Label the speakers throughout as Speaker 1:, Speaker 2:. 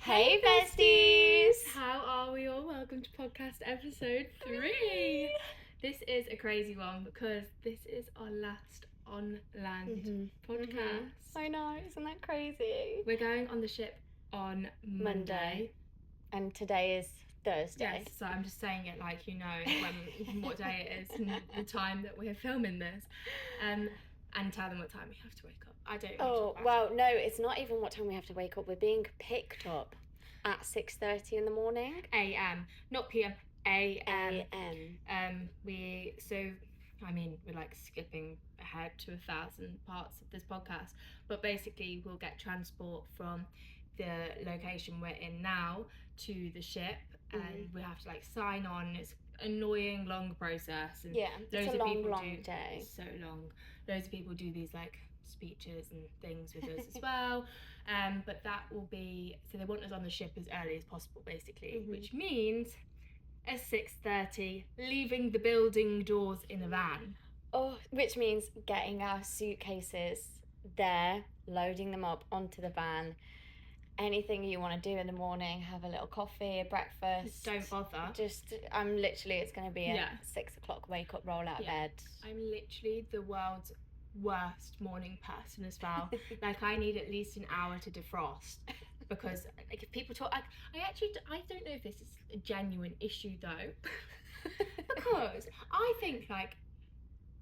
Speaker 1: Hey Besties!
Speaker 2: How are we all? Welcome to podcast episode 3. This is a crazy one because this is our last on land podcast.
Speaker 1: I know, isn't that crazy?
Speaker 2: We're going on the ship on Monday.
Speaker 1: And today is Thursday.
Speaker 2: Yes, so I'm just saying it like you know what day it is and the time that we're filming this. And tell them what time we have to wake up. I don't know.
Speaker 1: Oh, well, no, it's not even what time we have to wake up. We're being picked up at 6:30 in the morning.
Speaker 2: AM, not PM, AM.
Speaker 1: AM.
Speaker 2: We're like skipping ahead to 1,000 parts of this podcast, but basically we'll get transport from the location we're in now to the ship, and we have to like sign on. It's annoying, long process, and
Speaker 1: it's a long day.
Speaker 2: It's so long. Loads of people do these like speeches and things with us as well, but that will be, so they want us on the ship as early as possible basically, which means at 6:30 leaving the building doors in a van.
Speaker 1: Oh, which means getting our suitcases there, loading them up onto the van. Anything you want to do in the morning, have a little coffee, a breakfast.
Speaker 2: Don't bother.
Speaker 1: It's going to be a 6 o'clock wake up, roll out of bed.
Speaker 2: I'm literally the world's worst morning person as well. Like I need at least an hour to defrost, because like if people talk, I don't know if this is a genuine issue though, because I think like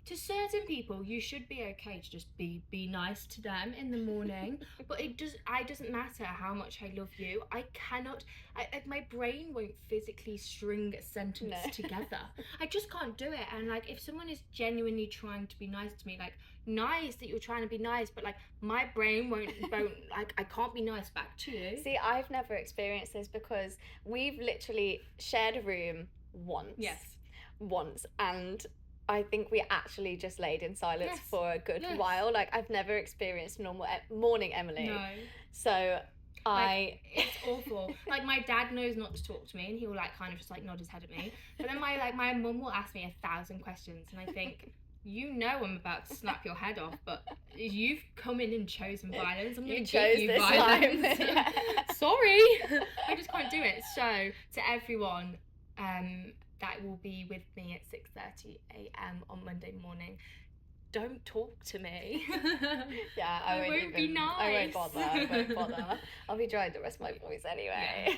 Speaker 2: to certain people you should be okay to just be nice to them in the morning, but it doesn't matter how much I love you. My brain won't physically string a sentence together. I just can't do it. And like if someone is genuinely trying to be nice to me, like nice that you're trying to be nice, but like my brain won't like I can't be nice back to you.
Speaker 1: See, I've never experienced this because we've literally shared a room once.
Speaker 2: Yes.
Speaker 1: Once, and I think we actually just laid in silence for a good while. Like, I've never experienced normal morning Emily.
Speaker 2: No.
Speaker 1: So
Speaker 2: it's awful. Like, my dad knows not to talk to me, and he will, like, kind of just, like, nod his head at me. But then my mum will ask me 1,000 questions, and I think, you know I'm about to snap your head off, but you've come in and chosen violence. I'm going to give you violence. Sorry. I just can't do it. So, to everyone, that will be with me at 6:30 a.m. on Monday morning. Don't talk to me.
Speaker 1: I
Speaker 2: won't be nice.
Speaker 1: I won't bother. I'll be trying to rest my voice anyway.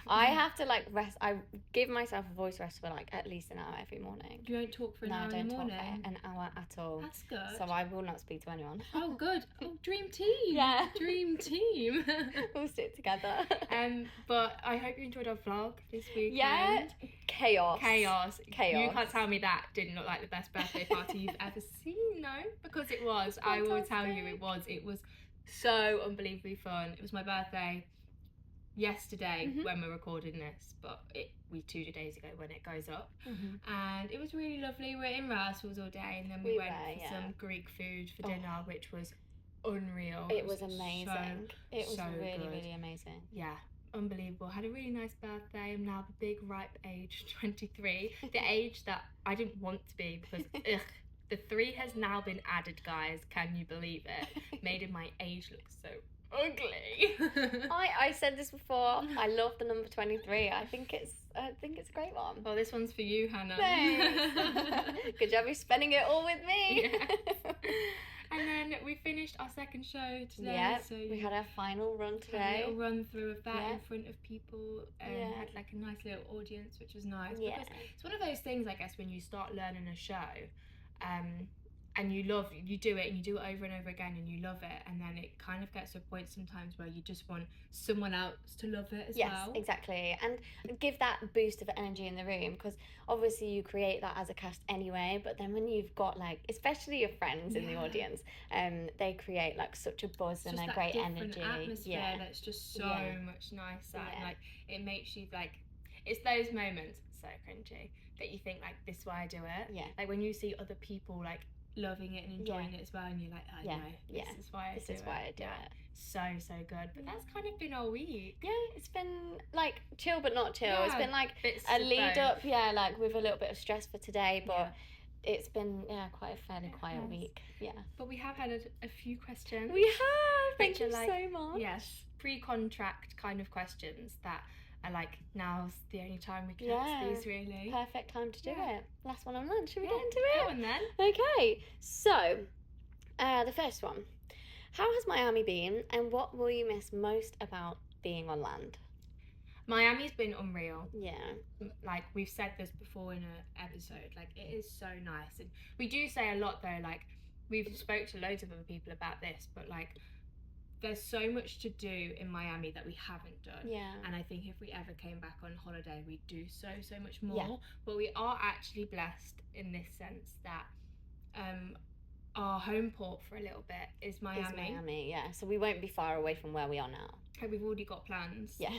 Speaker 1: I have to like rest. I give myself a voice rest for like at least an hour every morning.
Speaker 2: You won't talk for an hour in the morning?
Speaker 1: No, I don't talk for an hour at all.
Speaker 2: That's good.
Speaker 1: So I will not speak to anyone.
Speaker 2: Oh, good. Oh, dream team.
Speaker 1: Yeah.
Speaker 2: Dream team.
Speaker 1: We'll stick together.
Speaker 2: But I hope you enjoyed our vlog this weekend.
Speaker 1: Yeah. Chaos.
Speaker 2: You can't tell me that didn't look like the best birthday party you've ever seen. No, because it was. I will tell you it was so unbelievably fun. It was my birthday yesterday when we're recording this, but we 2 days ago when it goes up, and it was really lovely. We're in rehearsals all day, and then we went for some Greek food for dinner, which was unreal.
Speaker 1: It was amazing. It was really,
Speaker 2: good.
Speaker 1: Really amazing.
Speaker 2: Yeah. Unbelievable. Had a really nice birthday. I'm now the big ripe age 23, the age that I didn't want to be, because the 3 has now been added, guys. Can you believe it? Making my age look so ugly.
Speaker 1: I said this before. I love the number 23. I think it's a great one.
Speaker 2: Well, this one's for you, Hannah.
Speaker 1: Thanks. Good job, you're spending it all with me.
Speaker 2: Yes. And then we finished our second show today.
Speaker 1: Yeah,
Speaker 2: so
Speaker 1: we had our final run today.
Speaker 2: Had a little run through of that in front of people, and had like a nice little audience, which was nice.
Speaker 1: Yeah.
Speaker 2: Because it's one of those things, I guess, when you start learning a show, and you do it and you do it over and over again and you love it, and then it kind of gets to a point sometimes where you just want someone else to love it as well.
Speaker 1: Yes, exactly, and give that boost of energy in the room, because obviously you create that as a cast anyway, but then when you've got like, especially your friends in the audience, they create like such a buzz and a great energy.
Speaker 2: Atmosphere that's just so much nicer, and like it makes you like, it's those moments, so cringy, that you think like, this is why I do it. Yeah. Like when you see other people like loving it and enjoying it as well, and you're like, I know, this is why I do it. So good. But that's kind of been our week.
Speaker 1: Yeah, it's been like chill but not chill. It's been like
Speaker 2: a
Speaker 1: lead up, like with a little bit of stress for today, but it's been quite a fairly quiet week. Yeah.
Speaker 2: But we have had a few questions.
Speaker 1: We have. Thank you so much.
Speaker 2: Yes. pre-contract kind of questions that are like, now's the only time we can
Speaker 1: Yeah.
Speaker 2: ask these, really.
Speaker 1: Perfect time to do
Speaker 2: Yeah.
Speaker 1: it. Last one on lunch. Should we
Speaker 2: Yeah,
Speaker 1: get into
Speaker 2: go
Speaker 1: it?
Speaker 2: on then.
Speaker 1: Okay, so the first one. How has Miami been, and what will you miss most about being on land?
Speaker 2: Miami's been unreal.
Speaker 1: Yeah.
Speaker 2: Like, we've said this before in an episode, like, it is so nice. And we do say a lot, though, like, we've spoke to loads of other people about this, but like, there's so much to do in Miami that we haven't done.
Speaker 1: Yeah.
Speaker 2: And I think if we ever came back on holiday, we'd do so much more.
Speaker 1: Yeah.
Speaker 2: But we are actually blessed in this sense that our home port for a little bit is Miami.
Speaker 1: Is Miami, yeah. So we won't be far away from where we are now.
Speaker 2: Okay, we've already got plans.
Speaker 1: Yeah.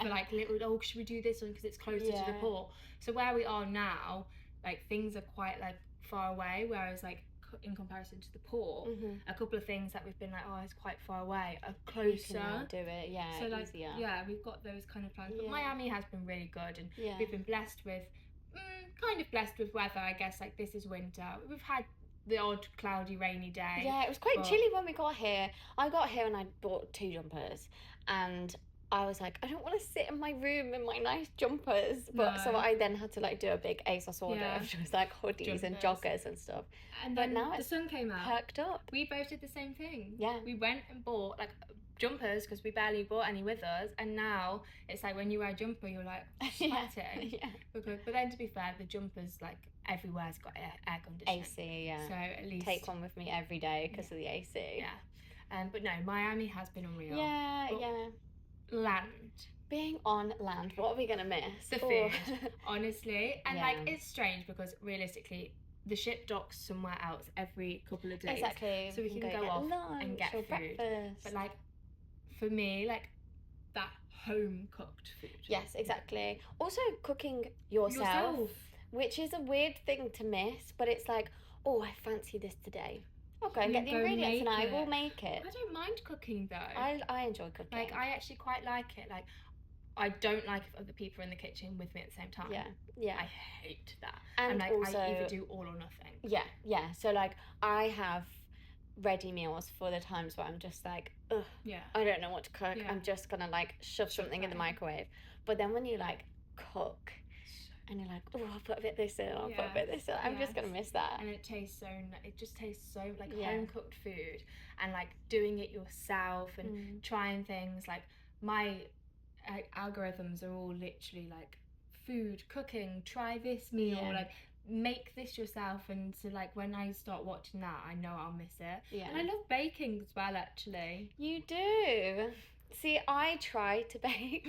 Speaker 2: For like little, should we do this one because it's closer to the port? So where we are now, like, things are quite like far away, whereas like in comparison to the port, a couple of things that we've been like, oh, it's quite far away, are closer.
Speaker 1: You can now do it, yeah.
Speaker 2: So like,
Speaker 1: easier.
Speaker 2: yeah, we've got those kind of plans. But Miami has been really good, and we've been blessed with, kind of blessed with weather, I guess. Like, this is winter. We've had the odd cloudy, rainy day.
Speaker 1: Yeah, it was quite chilly when we got here. I got here and I bought 2 jumpers, and I was like, I don't want to sit in my room in my nice jumpers. But so I then had to like do a big ASOS order, which was like hoodies and joggers and stuff.
Speaker 2: And
Speaker 1: but
Speaker 2: then
Speaker 1: now
Speaker 2: the sun came out.
Speaker 1: Perked up.
Speaker 2: We both did the same thing.
Speaker 1: Yeah.
Speaker 2: We went and bought like jumpers because we barely bought any with us, and now it's like when you wear a jumper, you're like sweating.
Speaker 1: Yeah.
Speaker 2: But then to be fair, the jumpers, like, everywhere's got air conditioning.
Speaker 1: AC, yeah.
Speaker 2: So at least
Speaker 1: take one with me every day because of the AC.
Speaker 2: Yeah. But no, Miami has been unreal.
Speaker 1: Yeah,
Speaker 2: but land.
Speaker 1: Being on land, what are we gonna miss?
Speaker 2: The food, honestly. And like, it's strange because realistically, the ship docks somewhere else every couple of days.
Speaker 1: Exactly.
Speaker 2: So we can go off and get food.
Speaker 1: Breakfast.
Speaker 2: But like, for me, like, that home cooked food.
Speaker 1: Yes, exactly. Also cooking yourself, which is a weird thing to miss, but it's like, oh, I fancy this today. Okay, get the ingredients and I will make it.
Speaker 2: I don't mind cooking though.
Speaker 1: I enjoy cooking.
Speaker 2: Like, I actually quite like it. Like, I don't like if other people are in the kitchen with me at the same time.
Speaker 1: Yeah.
Speaker 2: I hate that.
Speaker 1: And
Speaker 2: like,
Speaker 1: also,
Speaker 2: I either do all or nothing.
Speaker 1: Yeah. So like, I have ready meals for the times where I'm just like, ugh, I don't know what to cook. I'm just gonna like shove something in the microwave. But then when you like cook, and you're like, oh, I'll put a bit this in, I'll put a bit this in. I'm just gonna miss that.
Speaker 2: And it just tastes so like home cooked food, and like doing it yourself and trying things. Like, my algorithms are all literally like food, cooking, try this meal, like make this yourself. And so like, when I start watching that, I know I'll miss it. And I love baking as well, actually.
Speaker 1: You do. See, I try to bake.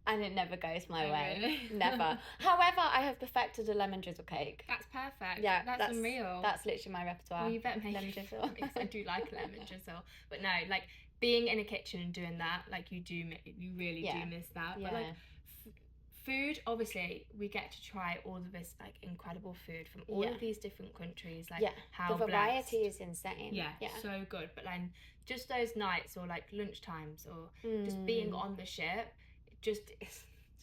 Speaker 1: And it never goes my way.
Speaker 2: Really?
Speaker 1: Never. However, I have perfected a lemon drizzle cake.
Speaker 2: That's perfect.
Speaker 1: Yeah,
Speaker 2: that's unreal.
Speaker 1: That's literally my repertoire.
Speaker 2: Well, you better make
Speaker 1: lemon drizzle.
Speaker 2: Because I do like lemon drizzle. But no, like, being in a kitchen and doing that, like, you really do miss that. But like, food, obviously, we get to try all of this like incredible food from all of these different countries. Like, how
Speaker 1: the variety
Speaker 2: blessed.
Speaker 1: is insane.
Speaker 2: Yeah, so good. But then just those nights or like lunchtimes or just being on the ship, it just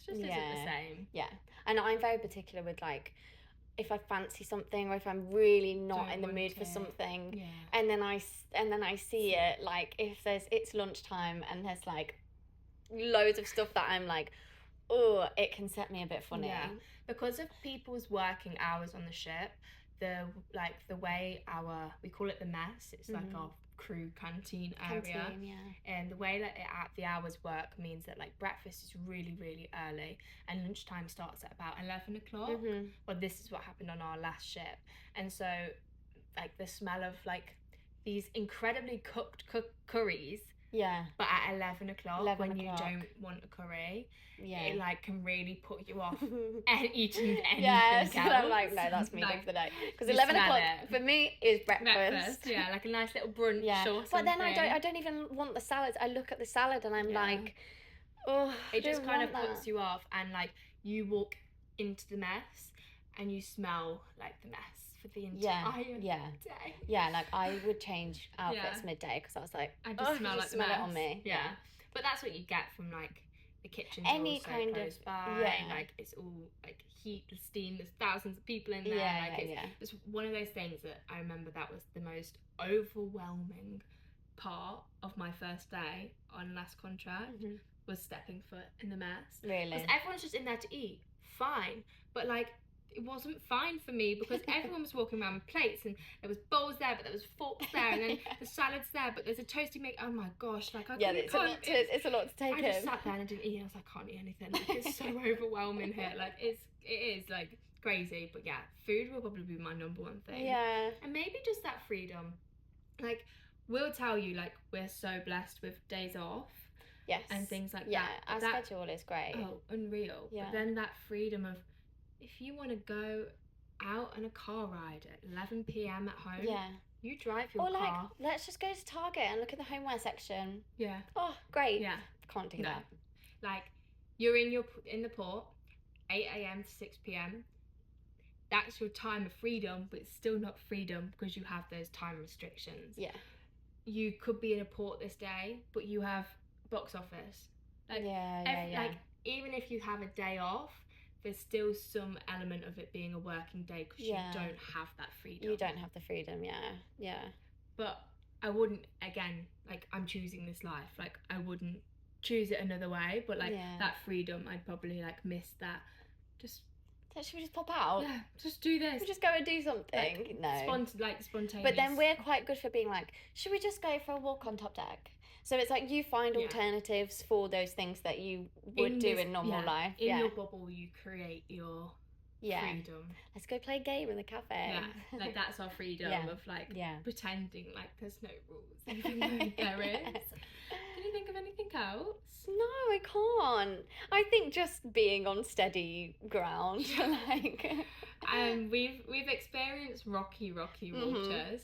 Speaker 2: isn't the same.
Speaker 1: Yeah, and I'm very particular with like, if I fancy something or if I'm really not in the mood for something, and then I see it, like, if it's lunchtime and there's like loads of stuff that I'm like, oh, it can set me a bit funny.
Speaker 2: Yeah, because of people's working hours on the ship, the way we call it the mess, it's like our crew canteen area, and the way that the hours work means that like, breakfast is really, really early and lunchtime starts at about 11 o'clock. Well, this is what happened on our last ship. And so like, the smell of like these incredibly cooked curries, but at 11 o'clock when you don't want a curry, it like can really put you off and eating anything else.
Speaker 1: So I'm like, no, that's me for the day, because 11 o'clock for me is breakfast.
Speaker 2: Like a nice little brunch or something.
Speaker 1: But then I don't even want the salads. I look at the salad and I'm like, oh,
Speaker 2: it just kind of puts you off. And like, you walk into the mess and you smell like the mess for the entire day. Yeah, like, I would change outfits midday because I was like, I just smell like the mess.
Speaker 1: It on me.
Speaker 2: Yeah, but that's what you get from like the kitchen.
Speaker 1: Any kind
Speaker 2: close
Speaker 1: of
Speaker 2: by. Like, it's all like heat, steam. There's thousands of people in there. It's one of those things that I remember that was the most overwhelming part of my first day on last contract was stepping foot in the mess.
Speaker 1: Really?
Speaker 2: Because everyone's just in there to eat, fine, but like it wasn't fine for me because everyone was walking around with plates and there was bowls there, but there was forks there, and then the salad's there, but there's a toasty make. Oh my gosh, like I
Speaker 1: it's a lot to take in.
Speaker 2: I just sat there and I didn't eat. I was like, I can't eat anything. Like, it's so overwhelming here. Like it is like crazy. But yeah, food will probably be my number one thing.
Speaker 1: Yeah.
Speaker 2: And maybe just that freedom. Like we'll tell you, like we're so blessed with days off.
Speaker 1: Yes.
Speaker 2: And things like that.
Speaker 1: Yeah, our schedule is great.
Speaker 2: Oh, unreal.
Speaker 1: Yeah.
Speaker 2: But then that freedom of, if you want to go out on a car ride at 11 p.m. at home, you drive your car. Or like,
Speaker 1: let's just go to Target and look at the homeware section.
Speaker 2: Yeah.
Speaker 1: Oh, great.
Speaker 2: Yeah.
Speaker 1: Can't do that.
Speaker 2: Like, you're in the port, 8 a.m. to 6 p.m. That's your time of freedom, but it's still not freedom because you have those time restrictions.
Speaker 1: Yeah.
Speaker 2: You could be in a port this day, but you have box office. Like, like even if you have a day off, there's still some element of it being a working day because you don't have that freedom.
Speaker 1: You don't have the freedom, yeah.
Speaker 2: But I wouldn't, again, like I'm choosing this life. Like I wouldn't choose it another way, but like that freedom, I'd probably like miss that.
Speaker 1: Should we just pop out?
Speaker 2: Yeah, just do this.
Speaker 1: We just go and do something.
Speaker 2: Like,
Speaker 1: no.
Speaker 2: Spontaneous.
Speaker 1: But then we're quite good for being like, should we just go for a walk on top deck? So it's like you find alternatives for those things that you would do in normal life.
Speaker 2: In your bubble, you create your freedom.
Speaker 1: Let's go play a game in the cafe.
Speaker 2: Yeah, like that's our freedom of like pretending like there's no rules, even though there is. Can you think of anything else?
Speaker 1: No, I can't. I think just being on steady ground, like.
Speaker 2: We've experienced rocky waters.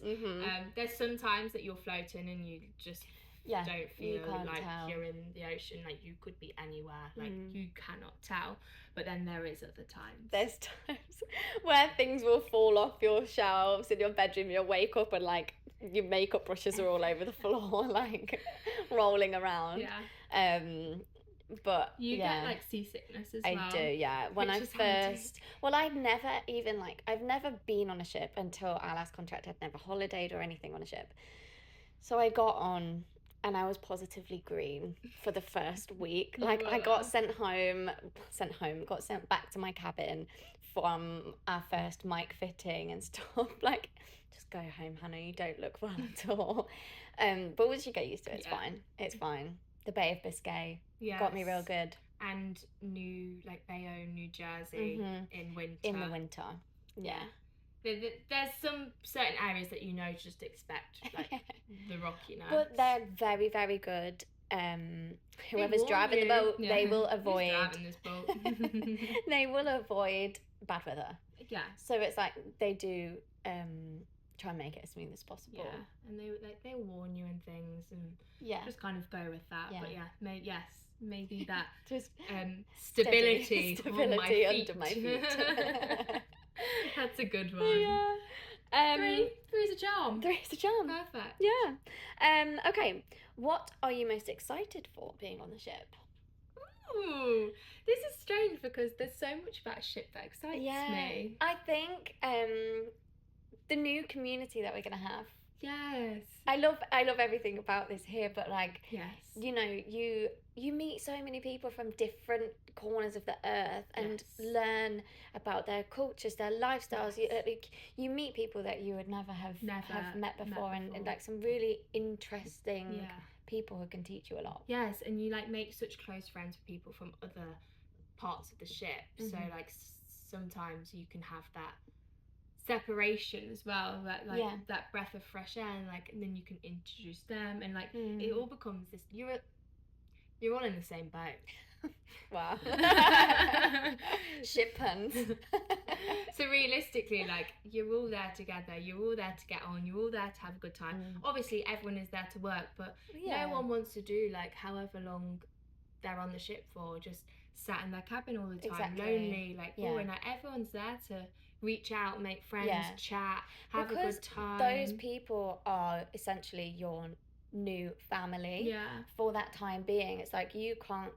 Speaker 2: There's some times that you're floating and you just don't feel like you're in the ocean. Like you could be anywhere. Like you cannot tell. But then there is other times.
Speaker 1: There's times where things will fall off your shelves in your bedroom. You'll wake up and like your makeup brushes are all over the floor, like rolling around.
Speaker 2: Yeah.
Speaker 1: But
Speaker 2: you get like seasickness as well.
Speaker 1: I do, yeah. When I first, I've never been on a ship until our last contract. I'd never holidayed or anything on a ship. So I got on and I was positively green for the first week. Like I got sent back to my cabin from our first mic fitting and stuff. Like, just go home, Hannah, you don't look well at all. But once you get used to it, it's fine. The Bay of Biscay got me real good.
Speaker 2: And Bayonne, New Jersey in winter.
Speaker 1: In the winter, yeah.
Speaker 2: There's some certain areas that just expect, like the rockiness.
Speaker 1: But they're very, very good. Whoever's driving the boat, they will avoid.
Speaker 2: Who's driving this boat?
Speaker 1: They will avoid bad weather.
Speaker 2: Yeah.
Speaker 1: So it's like they do try and make it as smooth as possible.
Speaker 2: Yeah, and they warn you and things, and just kind of go with that.
Speaker 1: Yeah.
Speaker 2: But maybe that
Speaker 1: just
Speaker 2: stability
Speaker 1: under my feet.
Speaker 2: That's a good one.
Speaker 1: Yeah.
Speaker 2: Three's a charm.
Speaker 1: Three's a charm.
Speaker 2: Perfect.
Speaker 1: Yeah. Okay. What are you most excited for being on the ship?
Speaker 2: Ooh, this is strange because there's so much about a ship that excites me.
Speaker 1: I think the new community that we're gonna have.
Speaker 2: Yes.
Speaker 1: I love everything about this here, but like,
Speaker 2: yes,
Speaker 1: you meet so many people from different corners of the earth and learn about their cultures, their lifestyles. You meet people that you would never have met before, and like some really interesting people who can teach you a lot.
Speaker 2: Yes, and you like make such close friends with people from other parts of the ship. So like sometimes you can have that separation as well, that breath of fresh air, and then you can introduce them, and it all becomes this. You're all in the same boat.
Speaker 1: Wow. Ship puns.
Speaker 2: So realistically, you're all there together. You're all there to get on. You're all there to have a good time. Obviously, everyone is there to work, but no one wants to do however long they're on the ship for, just sat in their cabin all the time, lonely, boring. Everyone's there to reach out, make friends, chat, have a good time.
Speaker 1: Those people are essentially your new family for that time being. It's like you can't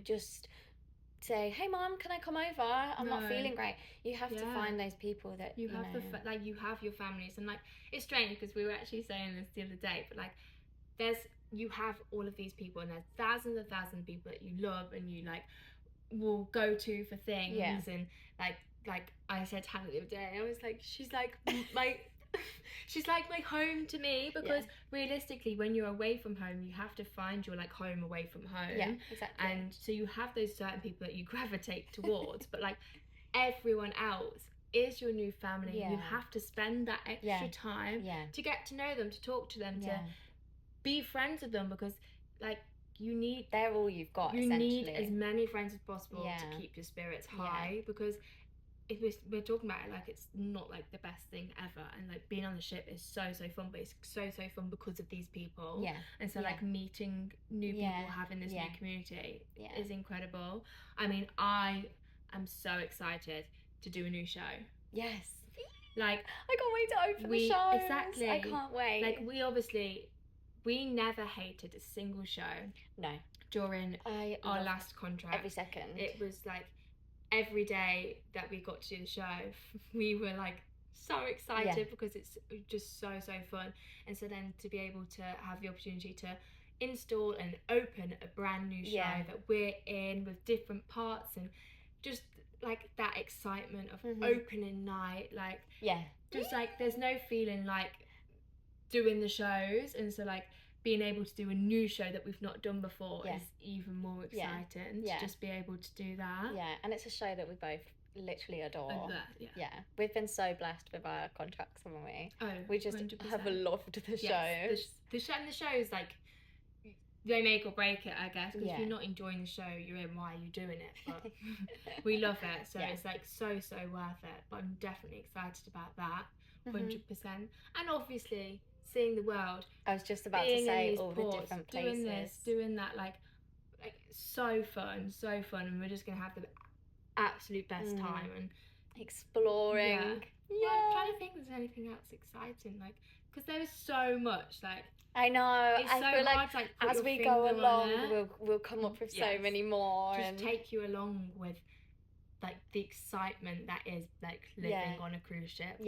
Speaker 1: just say, hey mom, can I come over? I'm not
Speaker 2: No.
Speaker 1: feeling great. You have to
Speaker 2: Yeah.
Speaker 1: find those people that
Speaker 2: You have
Speaker 1: know.
Speaker 2: you have your families, and like it's strange because we were actually saying this the other day, but like you have all of these people, and there's thousands of people that you love and you like will go to for things.
Speaker 1: Yeah.
Speaker 2: And like I said to Hannah the other day, I was like, she's like my she's like my home to me, because realistically when you're away from home you have to find your like home away from home.
Speaker 1: Yeah, exactly.
Speaker 2: And so you have those certain people that you gravitate towards, but like everyone else is your new family.
Speaker 1: Yeah.
Speaker 2: You have to spend that extra time to get to know them, to talk to them, to be friends with them, because like you need,
Speaker 1: they're all you've got.
Speaker 2: You need as many friends as possible to keep your spirits high, because if we're talking about it like it's not like the best thing ever, and like being on the ship is so fun, but it's so fun because of these people. And so like meeting new people, having this new community is incredible. I mean, I am so excited to do a new show.
Speaker 1: Yes.
Speaker 2: Like
Speaker 1: I can't wait to open the show.
Speaker 2: Exactly.
Speaker 1: I can't wait.
Speaker 2: Like we never hated a single show.
Speaker 1: No.
Speaker 2: During our last contract.
Speaker 1: Every second.
Speaker 2: It was like every day that we got to do the show, we were like so excited because it's just so fun. And so then to be able to have the opportunity to install and open a brand new show that we're in with different parts, and just like that excitement of opening night, like just like there's no feeling like doing the shows. And so like being able to do a new show that we've not done before is even more exciting. To just be able to do that.
Speaker 1: And it's a show that we both literally adore.
Speaker 2: Yeah.
Speaker 1: We've been so blessed with our contracts, haven't we?
Speaker 2: Oh,
Speaker 1: we just
Speaker 2: 100%.
Speaker 1: have loved the show.
Speaker 2: The show is like, they make or break it, I guess, because if you're not enjoying the show, you're in, why are you doing it? But we love it, so it's like so worth it. But I'm definitely excited about that, 100%. And obviously seeing the world.
Speaker 1: I was just about to say all the different places.
Speaker 2: Doing this, doing that, like so fun, and we're just gonna have the absolute best time and
Speaker 1: exploring.
Speaker 2: I'm trying to think if there's anything else exciting, like, because there is so much, like.
Speaker 1: I know.
Speaker 2: It's
Speaker 1: I
Speaker 2: so
Speaker 1: feel
Speaker 2: hard,
Speaker 1: like
Speaker 2: to,
Speaker 1: as we go along, we'll come up with so many more.
Speaker 2: Just take you along with like the excitement that is like living on a cruise ship.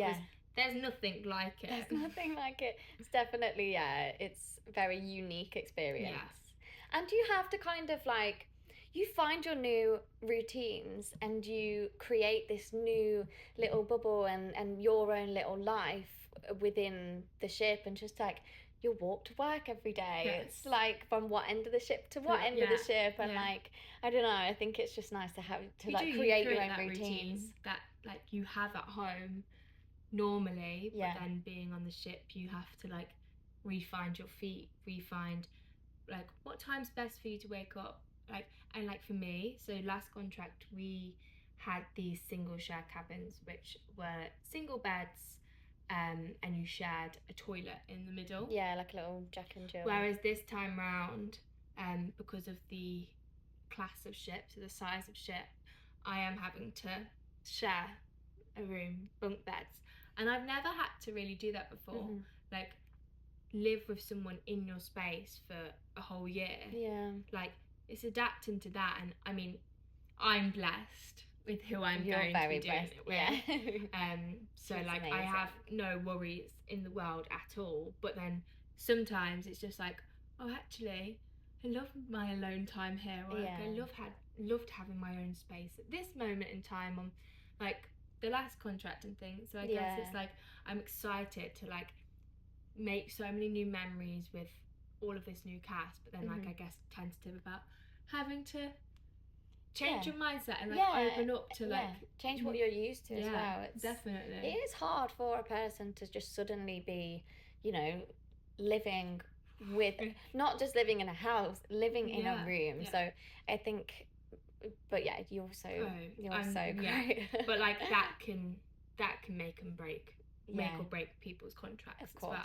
Speaker 2: There's nothing like it.
Speaker 1: There's nothing like it. It's definitely, it's a very unique experience.
Speaker 2: Yes.
Speaker 1: And you have to kind of like, you find your new routines and you create this new little bubble and your own little life within the ship, and just like you walk to work every day. It's like from what end of the ship to what end of the ship, and like I don't know, I think it's just nice to have to create your own routines
Speaker 2: that like you have at home normally, but then being on the ship you have to like refine your feet, refine like what time's best for you to wake up, like. And like for me, so last contract we had these single share cabins, which were single beds, and you shared a toilet in the middle,
Speaker 1: like a little Jack and Jill.
Speaker 2: Whereas this time round, because of the class of ship, so the size of ship, I am having to share a room, bunk beds. And I've never had to really do that before. Like live with someone in your space for a whole year. Like it's adapting to that. And I mean, I'm blessed with who I'm going to be doing it with. So it's like amazing. I have no worries in the world at all. But then sometimes it's just like, oh, actually, I love my alone time here. Or like, I loved having my own space at this moment in time on like the last contract and things. So I guess it's like I'm excited to like make so many new memories with all of this new cast, but then like I guess tentative about having to change your mindset and like open up to like
Speaker 1: change what you're used to as well. It's
Speaker 2: definitely,
Speaker 1: it is hard for a person to just suddenly be, you know, living with not just living in a house, living in a room. So I think, but you're so great.
Speaker 2: But like that can make and break, make or break people's contracts.
Speaker 1: Of course,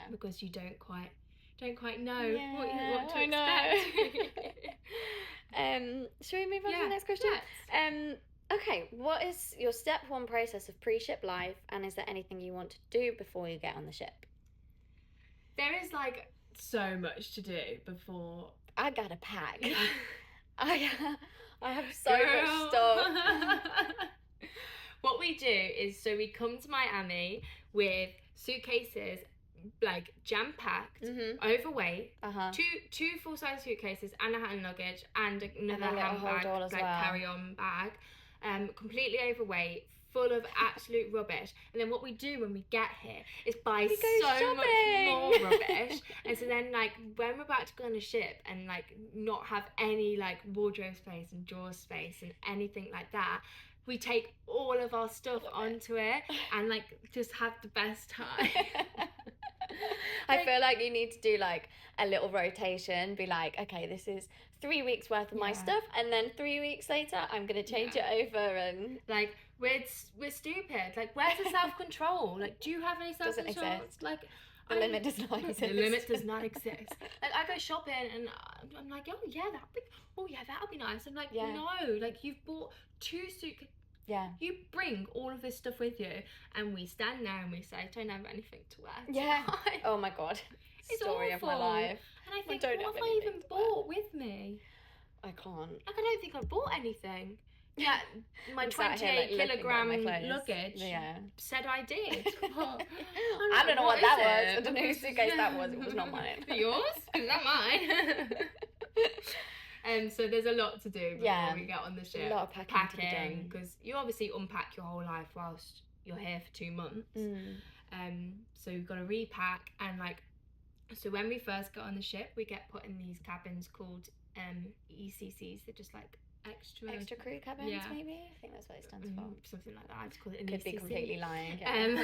Speaker 2: because you don't quite know what to expect.
Speaker 1: Should we move on to the next question?
Speaker 2: Yes.
Speaker 1: Okay, what is your step one process of pre-ship life, and is there anything you want to do before you get on the ship?
Speaker 2: There is like so much to do before.
Speaker 1: I gotta pack. I have so much stuff.
Speaker 2: What we do is, so we come to Miami with suitcases like jam-packed, overweight, two full-size suitcases and a hand luggage and another handbag, like carry-on bag, completely overweight, full of absolute rubbish. And then what we do when we get here is buy so much more rubbish. And so then, like, when we're about to go on a ship and like not have any like wardrobe space and drawer space and anything like that, we take all of our stuff onto it and like just have the best time.
Speaker 1: I feel like you need to do like a little rotation, be like, okay, this is 3 weeks worth of my stuff, and then 3 weeks later I'm gonna change it over. And
Speaker 2: like we're stupid. Like, where's the self-control? Like, do you have any self-control?
Speaker 1: Doesn't exist.
Speaker 2: Like,
Speaker 1: the limit does not exist.
Speaker 2: The limit does not exist. Like, I go shopping and I'm like, oh yeah, that'll be nice. I'm like, no, like, you've bought 2 suitcases.
Speaker 1: Yeah.
Speaker 2: You bring all of this stuff with you, and we stand there and we say, don't have anything to wear.
Speaker 1: Yeah. Oh my god.
Speaker 2: It's
Speaker 1: story
Speaker 2: awful.
Speaker 1: of my life.
Speaker 2: And I think, what have I even bought with me?
Speaker 1: I can't.
Speaker 2: Like, I don't think I bought anything. Yeah, my 28 kilogram luggage said I did.
Speaker 1: I don't know what that was. I don't know whose suitcase that was. It was not mine.
Speaker 2: Yours? Is that mine? So there's a lot to do before we get on the ship.
Speaker 1: A lot of packing
Speaker 2: because you obviously unpack your whole life whilst you're here for 2 months. So you've got to repack, and like, so when we first get on the ship, we get put in these cabins called ECCs. They're just like extra
Speaker 1: crew cabins, maybe. I think that's what it stands for.
Speaker 2: Something like that. I just call it an
Speaker 1: Could
Speaker 2: ECC.
Speaker 1: Be completely lying.
Speaker 2: And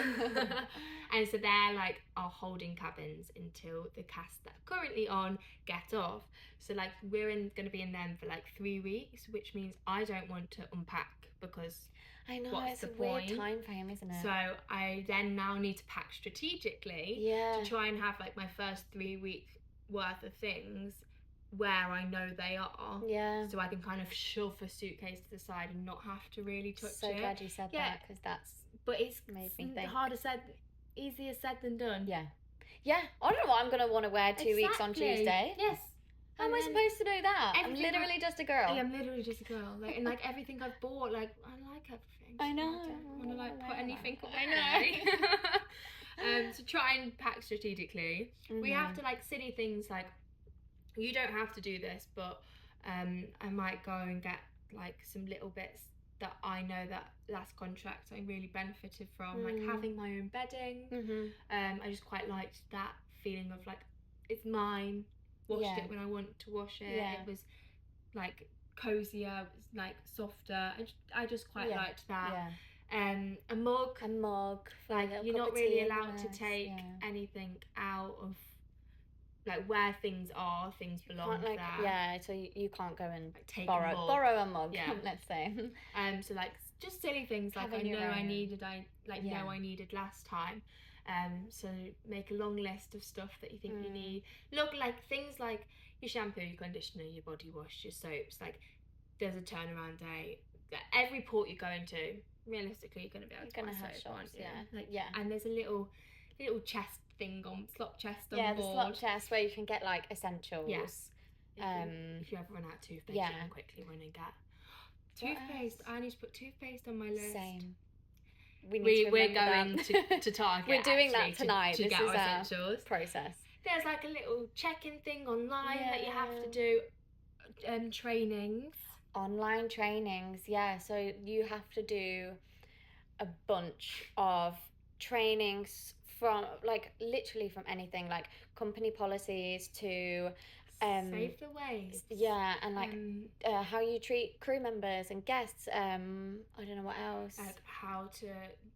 Speaker 2: so they're like our holding cabins until the cast that are currently on get off. So like we're going to be in them for like 3 weeks, which means I don't want to unpack because
Speaker 1: I know
Speaker 2: what's
Speaker 1: it's
Speaker 2: the
Speaker 1: a
Speaker 2: point?
Speaker 1: weird time frame, isn't it?
Speaker 2: So I then now need to pack strategically to try and have like my first 3 week worth of things where I know they are. Yeah. So I can kind of shove a suitcase to the side and not have to really touch it.
Speaker 1: So glad you said that, because that's made me think.
Speaker 2: Easier said than done.
Speaker 1: Yeah. Yeah. I don't know what I'm going to want to wear 2 weeks on Tuesday.
Speaker 2: Yes.
Speaker 1: How am I supposed to know that? I'm literally just a girl.
Speaker 2: Yeah, I'm literally just a girl. Like, and like everything I've bought, like I like everything.
Speaker 1: I know.
Speaker 2: I don't want to like put anything away. To try and pack strategically, we have to like silly things like, you don't have to do this, but I might go and get like some little bits that I know that last contract I really benefited from, like having my own bedding. I just quite liked that feeling of like, it's mine. Washed it when I want to wash it. It was like cozier, it was like softer. I just quite liked that. A mug. Like, you're not really allowed to take anything out of like where things are. Things belong there.
Speaker 1: Yeah, so you can't go and
Speaker 2: take
Speaker 1: borrow a mug. Let's say.
Speaker 2: So like just silly things like I know I needed last time. So make a long list of stuff that you think you need. Look, like things like your shampoo, your conditioner, your body wash, your soaps. Like, there's a turnaround day. Every port you're going to, realistically, you're going to be able to buy soap, aren't you? And there's a little chest thing slop chest on board.
Speaker 1: The slop chest where you can get like essentials.
Speaker 2: Yes. If you ever run out of toothpaste, you can quickly run and get toothpaste. I need to put toothpaste on my list.
Speaker 1: Same.
Speaker 2: We're going to Target.
Speaker 1: We're doing that tonight.
Speaker 2: To get our essentials.
Speaker 1: Process.
Speaker 2: There's like a little check-in thing online that you have to do. Trainings.
Speaker 1: Online trainings, so you have to do a bunch of trainings from like literally from anything, like company policies to
Speaker 2: save the waste.
Speaker 1: And like how you treat crew members and guests. I don't know what else.
Speaker 2: Like how to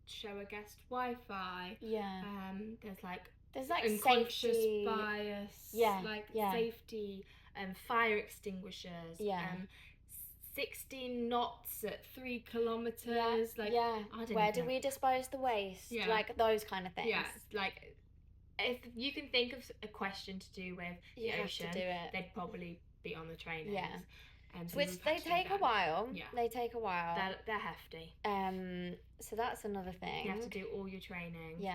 Speaker 2: show a guest Wi-Fi. There's like unconscious
Speaker 1: safety.
Speaker 2: Bias. Safety. Fire extinguishers. 16 knots at 3 kilometers.
Speaker 1: Where do we dispose the waste? Like those kind of things.
Speaker 2: Like, if you can think of a question to do with the ocean, they'd probably be on the trainings.
Speaker 1: Which they take a while. They take a while.
Speaker 2: They're hefty.
Speaker 1: So that's another thing.
Speaker 2: You have to do all your training.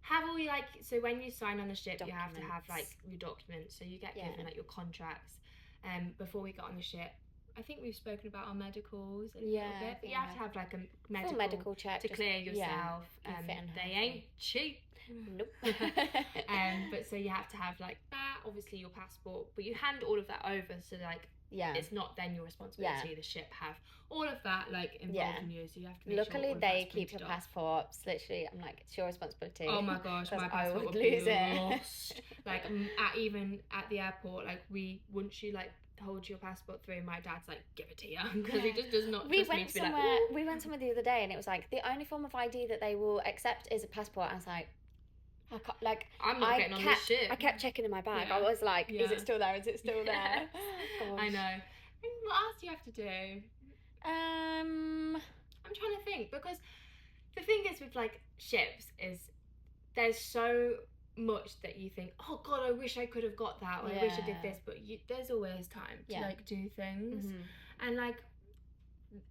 Speaker 2: Have all your so when you sign on the ship, you have to have like your documents. So you get given like your contracts. Before we got on the ship, I think we've spoken about our medicals a
Speaker 1: Yeah,
Speaker 2: little bit, but you have to have like a
Speaker 1: full medical check
Speaker 2: to clear yourself. They ain't cheap.
Speaker 1: Nope.
Speaker 2: But so you have to have like that, obviously your passport, but you hand all of that over, so like it's not then your responsibility. The ship have all of that like involved in you, so you have to make
Speaker 1: luckily
Speaker 2: sure
Speaker 1: they keep your passports. Literally, I'm like, it's your responsibility.
Speaker 2: Oh my gosh, my passport would
Speaker 1: lose
Speaker 2: be
Speaker 1: it.
Speaker 2: lost. Like even at the airport, like once you like hold your passport through, my dad's like, give it to you, because he just does not trust me to be like, ooh.
Speaker 1: We went somewhere the other day and it was like, the only form of ID that they will accept is a passport. I was like,
Speaker 2: I'm not getting on this ship.
Speaker 1: I kept checking in my bag. I was like, is it still there? Is it still there?
Speaker 2: I know. And what else do you have to do? I'm trying to think, because the thing is with like ships is there's so much that you think, oh god, I wish I could have got that, or I wish I did this, but there's always time to like do things. And like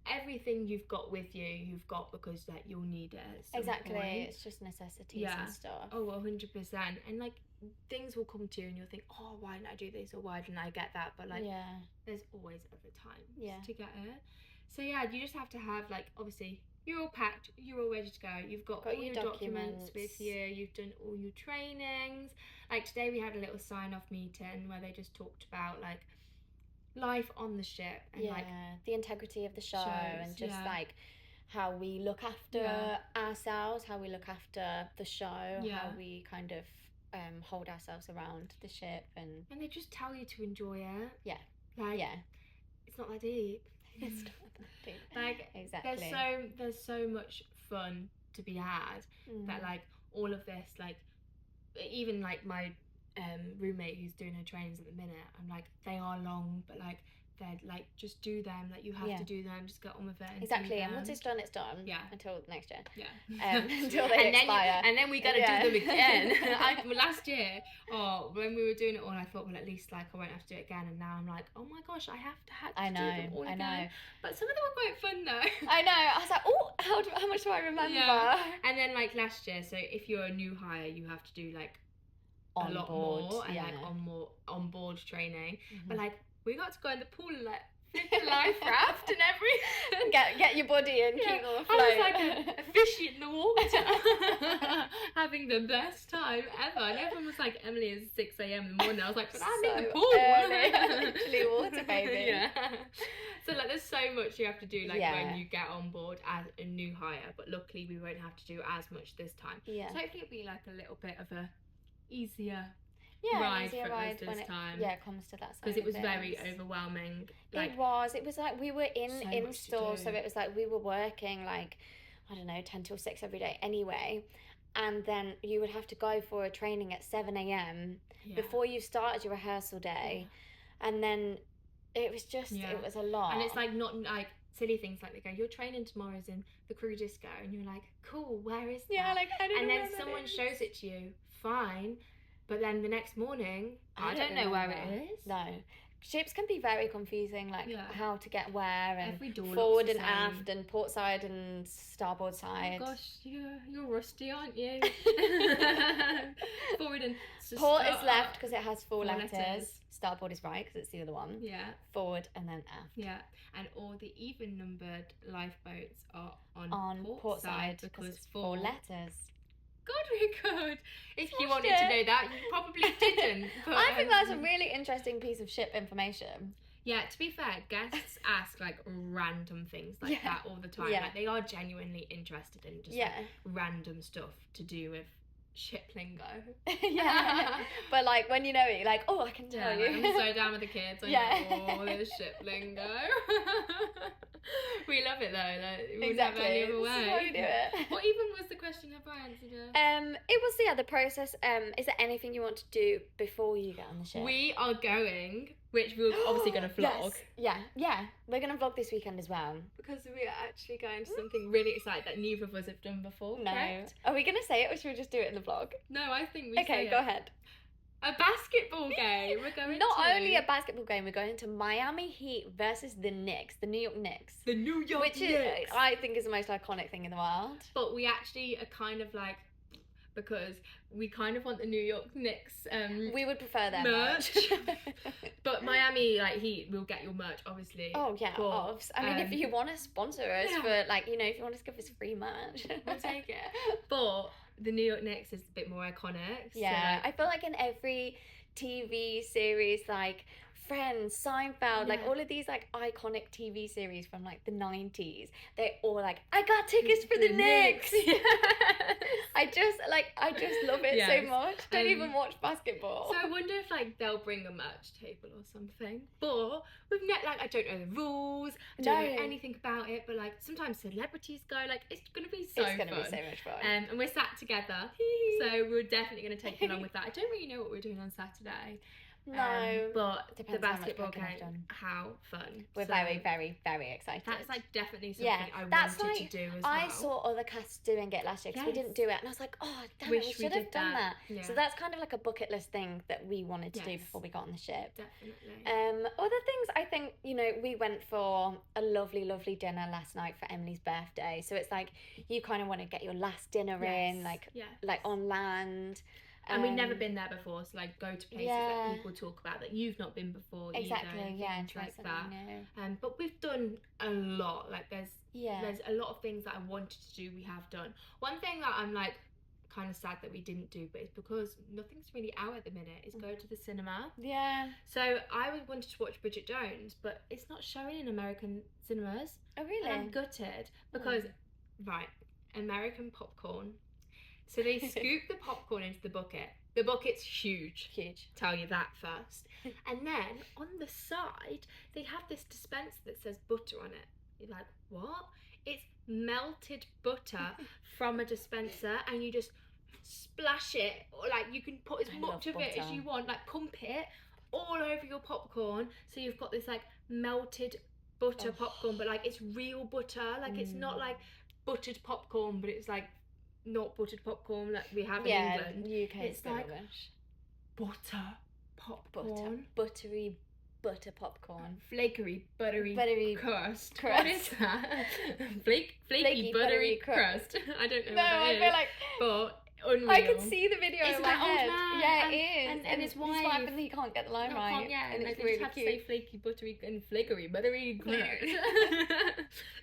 Speaker 2: everything you've got with you've got because like you'll need it at some point.
Speaker 1: It's just necessities and stuff.
Speaker 2: 100%. And like things will come to you and you'll think, oh, why didn't I do this, or why didn't I get that? But like there's always other times to get it. So you just have to have like, obviously you're all packed, you're all ready to go, you've got all your documents with you, you've done all your trainings. Like today we had a little sign-off meeting where they just talked about like life on the ship and like
Speaker 1: the integrity of the show and just like how we look after ourselves, how we look after the show, how we kind of hold ourselves around the ship, and
Speaker 2: they just tell you to enjoy it.
Speaker 1: Like
Speaker 2: it's not that deep.
Speaker 1: It's not that deep.
Speaker 2: Like
Speaker 1: exactly.
Speaker 2: There's so much fun to be had that like all of this, like even like my roommate who's doing her trainings at the minute, I'm like, they are long, but like they're like, just do them, like you have to do them, just get on with it and
Speaker 1: and once it's done until next year
Speaker 2: until
Speaker 1: they expire,
Speaker 2: and then we gotta do them again. Last year when we were doing it all, I thought, well, at least like I won't have to do it again, and now I'm like, oh my gosh, I have to do them all again. But some of them were quite fun though.
Speaker 1: I know, I was like, oh, how much do I remember?
Speaker 2: And then like last year, so if you're a new hire, you have to do like a lot more and like on board training. But like we got to go in the pool and like flip the life raft and everything.
Speaker 1: Get your body in, keep on afloat.
Speaker 2: I was like a fish in the water, having the best time ever. And everyone was like, Emily, it's 6 a.m. in the morning. I was like, but I'm in the pool.
Speaker 1: Literally water baby.
Speaker 2: So like there's so much you have to do like when you get on board as a new hire, but luckily we won't have to do as much this time. So hopefully it'll be like a little bit of a easier ride for us this time.
Speaker 1: It comes to that side.
Speaker 2: Because it was very overwhelming. Like,
Speaker 1: it was like we were in store, so it was like we were working like, I don't know, 10 till 6 every day anyway, and then you would have to go for a training at 7 a.m. before you started your rehearsal day, and then it was just it was a lot.
Speaker 2: And it's like not like silly things like they go, your training tomorrow is in the crew disco, and you're like, cool, where is that?
Speaker 1: like I don't know.
Speaker 2: And then someone shows it to you, fine, but then the next morning I don't know where it is.
Speaker 1: No, ships can be very confusing, like how to get where, and
Speaker 2: every door
Speaker 1: forward and aft and port side and starboard side.
Speaker 2: Oh gosh, you're rusty, aren't you? Forward and
Speaker 1: port is left because it has four letters. Starboard is right because it's the other one. Forward and then aft.
Speaker 2: And all the even numbered lifeboats are on
Speaker 1: port side because it's 4 letters.
Speaker 2: God, we're good. If you wanted to know that, you probably didn't. But,
Speaker 1: I think that's a really interesting piece of ship information.
Speaker 2: Yeah, to be fair, guests ask like random things like that all the time. Like they are genuinely interested in just like, random stuff to do with ship lingo.
Speaker 1: But like when you know it, you're like, oh, I can tell you.
Speaker 2: Like, I'm so down with the kids. I know all this ship lingo. We love it though. Like, we'll never any other way.
Speaker 1: This is how you do it.
Speaker 2: What even was the question? Have I answered it?
Speaker 1: It was the process. Is there anything you want to do before you get on the ship?
Speaker 2: We are going, which we're obviously going to vlog.
Speaker 1: Yes. Yeah. We're going to vlog this weekend as well.
Speaker 2: Because we are actually going to something really exciting that neither of us have done before.
Speaker 1: No.
Speaker 2: Correct?
Speaker 1: Are we going to say it or should we just do it in the vlog?
Speaker 2: No, I think we
Speaker 1: Okay, go ahead.
Speaker 2: A basketball game. We're going
Speaker 1: Not only a basketball game, we're going to Miami Heat versus the Knicks, the New York Knicks.
Speaker 2: The New York Knicks.
Speaker 1: Which I think is the most iconic thing in the world.
Speaker 2: But we actually are kind of like because we kind of want the New York Knicks
Speaker 1: we would prefer their
Speaker 2: merch.
Speaker 1: merch.
Speaker 2: But Miami Heat will get your merch, obviously.
Speaker 1: Oh yeah,
Speaker 2: but,
Speaker 1: obvs. I mean, if you want to sponsor us for like, if you want to give us free merch,
Speaker 2: we'll take it. But the New York Knicks is a bit more iconic.
Speaker 1: Yeah,
Speaker 2: so,
Speaker 1: I feel like in every TV series, like Friends, Seinfeld, like all of these like iconic TV series from like the 90s, they're all like, I got tickets for the Knicks.
Speaker 2: Yes.
Speaker 1: I just love it so much. Don't even watch basketball.
Speaker 2: So I wonder if like they'll bring a merch table or something. But we've I don't know the rules. I don't know anything about it. But like sometimes celebrities go. Like it's gonna be so fun.
Speaker 1: It's gonna be so much fun.
Speaker 2: And we're sat together, so we're definitely gonna take you along with that. I don't really know what we're doing on Saturday.
Speaker 1: No,
Speaker 2: but
Speaker 1: depends
Speaker 2: the basketball
Speaker 1: how much
Speaker 2: game, how fun.
Speaker 1: We're very, very, very excited.
Speaker 2: That's like definitely something I wanted to do as well.
Speaker 1: I saw other casts doing it last year because we didn't do it, and I was like, oh, damn it, we should have done that. Yeah. So that's kind of like a bucket list thing that we wanted to do before we got on the ship.
Speaker 2: Definitely.
Speaker 1: Other things, I think, we went for a lovely, lovely dinner last night for Emily's birthday. So it's like you kind of want to get your last dinner in, like on land.
Speaker 2: And we've never been there before, so like go to places that people talk about that you've not been before.
Speaker 1: Exactly,
Speaker 2: and things like that. But we've done a lot. Like there's a lot of things that I wanted to do. We have done. One thing that I'm like kind of sad that we didn't do, but it's because nothing's really out at the minute. Is go to the cinema.
Speaker 1: Yeah.
Speaker 2: So I wanted to watch Bridget Jones, but it's not showing in American cinemas.
Speaker 1: Oh really?
Speaker 2: And I'm gutted because American popcorn. So they scoop the popcorn into the bucket. The bucket's huge.
Speaker 1: Huge.
Speaker 2: Tell you that first. And then on the side, they have this dispenser that says butter on it. You're like, what? It's melted butter from a dispenser, and you just splash it. Or like you can put as much of it as you want. Like pump it all over your popcorn. So you've got this like melted butter popcorn, but like it's real butter. Like it's not like buttered popcorn, but it's like not buttered popcorn like we have in England.
Speaker 1: UK
Speaker 2: it's like butter popcorn.
Speaker 1: Buttery butter popcorn.
Speaker 2: Flakery, buttery crust.
Speaker 1: Crust.
Speaker 2: What is that? Flaky buttery crust. I don't know what that is.
Speaker 1: I feel like...
Speaker 2: But unreal.
Speaker 1: I can see the video in my head. Yeah, it is.
Speaker 2: And his wife...
Speaker 1: and he can't get the line right.
Speaker 2: And it's really have cute. To say flaky, buttery and flakery, buttery crust.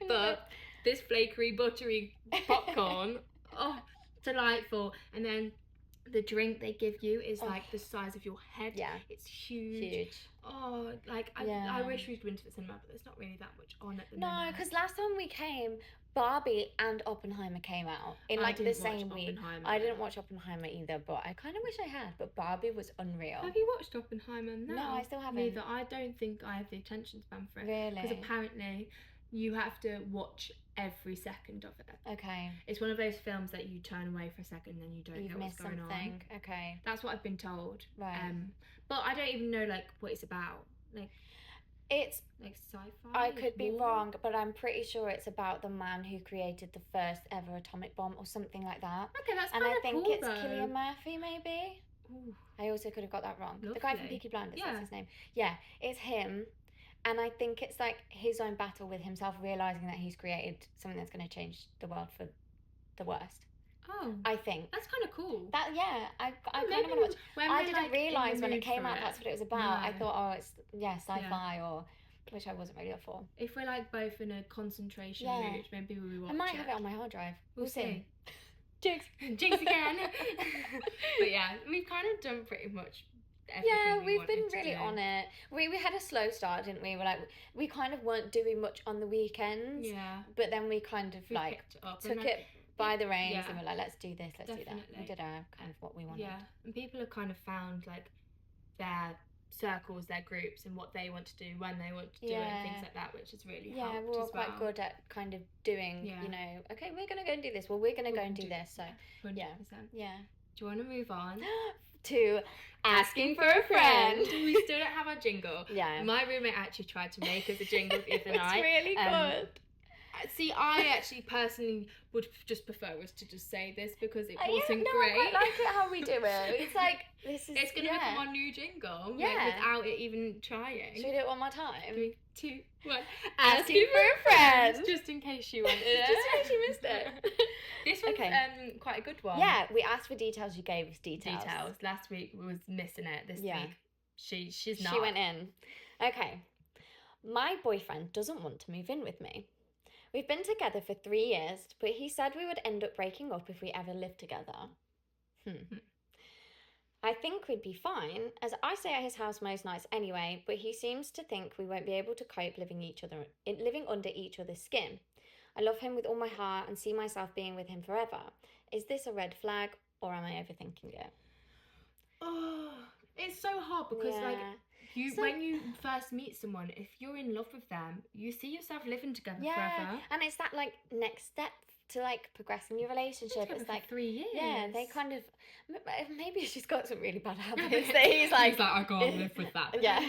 Speaker 2: But this flakery, buttery popcorn... Oh, delightful. And then the drink they give you is like the size of your head.
Speaker 1: Yeah.
Speaker 2: It's huge. Oh, like I wish we'd been to the cinema, but there's not really that much on at the minute.
Speaker 1: No, because last time we came, Barbie and Oppenheimer came out in like the same week. I didn't watch Oppenheimer either, but I kind of wish I had. But Barbie was unreal.
Speaker 2: Have you watched Oppenheimer? No,
Speaker 1: I still haven't.
Speaker 2: Neither. I don't think I have the attention span for it.
Speaker 1: Really?
Speaker 2: Because apparently you have to watch every second of it.
Speaker 1: Okay.
Speaker 2: It's one of those films that you turn away for a second and then you don't know what's going on.
Speaker 1: Okay.
Speaker 2: That's what I've been told.
Speaker 1: Right.
Speaker 2: But I don't even know like what it's about. Like
Speaker 1: it's
Speaker 2: like sci-fi.
Speaker 1: I could be wrong, but I'm pretty sure it's about the man who created the first ever atomic bomb or something like that.
Speaker 2: Okay, that's kind of cool.
Speaker 1: And I think it's Cillian Murphy, maybe.
Speaker 2: Ooh.
Speaker 1: I also could have got that wrong.
Speaker 2: Lovely.
Speaker 1: The guy from Peaky Blinders, that's his name. Yeah, it's him. And I think it's like his own battle with himself, realising that he's created something that's going to change the world for the worst.
Speaker 2: Oh.
Speaker 1: I think.
Speaker 2: That's kind of cool.
Speaker 1: I kind of want to watch. I didn't realise when it came out that's what it was about. No. I thought, it's sci-fi or... Which I wasn't really up for.
Speaker 2: If we're like both in a concentration mood, maybe we'll watch it.
Speaker 1: I might have it on my hard drive. We'll see.
Speaker 2: Jinx again. But yeah, we've kind of done pretty much
Speaker 1: we've been really on it. We had a slow start, didn't we? We kind of weren't doing much on the weekends.
Speaker 2: Yeah.
Speaker 1: But then we kind of took it by the reins and we're like, let's do this, let's do that. We did our kind of what we wanted.
Speaker 2: Yeah. And people have kind of found like their circles, their groups, and what they want to do when they want to do it and things like that, which has really helped.
Speaker 1: Yeah, we're all quite good at kind of doing, okay, we're gonna go and do this. Well, we're gonna go and do this. So
Speaker 2: 100%.
Speaker 1: Yeah.
Speaker 2: Do you want to move on
Speaker 1: to asking for a friend?
Speaker 2: We still don't have our jingle.
Speaker 1: Yeah.
Speaker 2: My roommate actually tried to make us a jingle the other night.
Speaker 1: It's really good.
Speaker 2: See, I actually personally would just prefer us to just say this because it wasn't
Speaker 1: I
Speaker 2: great.
Speaker 1: quite like it how we do it. It's like, this is...
Speaker 2: It's going to become our new jingle.
Speaker 1: Yeah.
Speaker 2: Like, without it even trying.
Speaker 1: Should we do it one more time?
Speaker 2: 3, 2, 1.
Speaker 1: Asking for a friend.
Speaker 2: Just in case you wanted it.
Speaker 1: Just in case you missed it.
Speaker 2: This one's quite a good one.
Speaker 1: Yeah, we asked for details, you gave us details.
Speaker 2: Last week was missing it. This week, she's not.
Speaker 1: She went in. Okay. My boyfriend doesn't want to move in with me. We've been together for 3 years, but he said we would end up breaking up if we ever lived together. I think we'd be fine, as I stay at his house most nights anyway, but he seems to think we won't be able to cope living under each other's skin. I love him with all my heart and see myself being with him forever. Is this a red flag, or am I overthinking it?
Speaker 2: Oh, it's so hard because when you first meet someone, if you're in love with them, you see yourself living together forever.
Speaker 1: And it's that like next step to like progressing your relationship. It's like
Speaker 2: 3 years.
Speaker 1: Yeah, they kind of, maybe she's got some really bad habits that he's like
Speaker 2: I can't live with that.
Speaker 1: Yeah.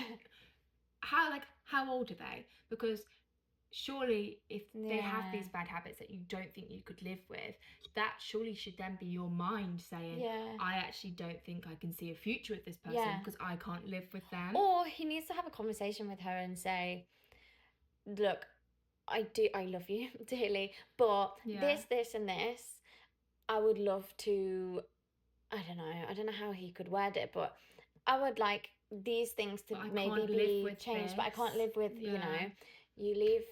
Speaker 2: How old are they? Because surely if they have these bad habits that you don't think you could live with, that surely should then be your mind saying, I actually don't think I can see a future with this person because I can't live with them.
Speaker 1: Or he needs to have a conversation with her and say, look, I love you dearly, but this and this, I would love to, I don't know how he could word it, but I would like these things to maybe be changed, but I can't live with, you know, you leave,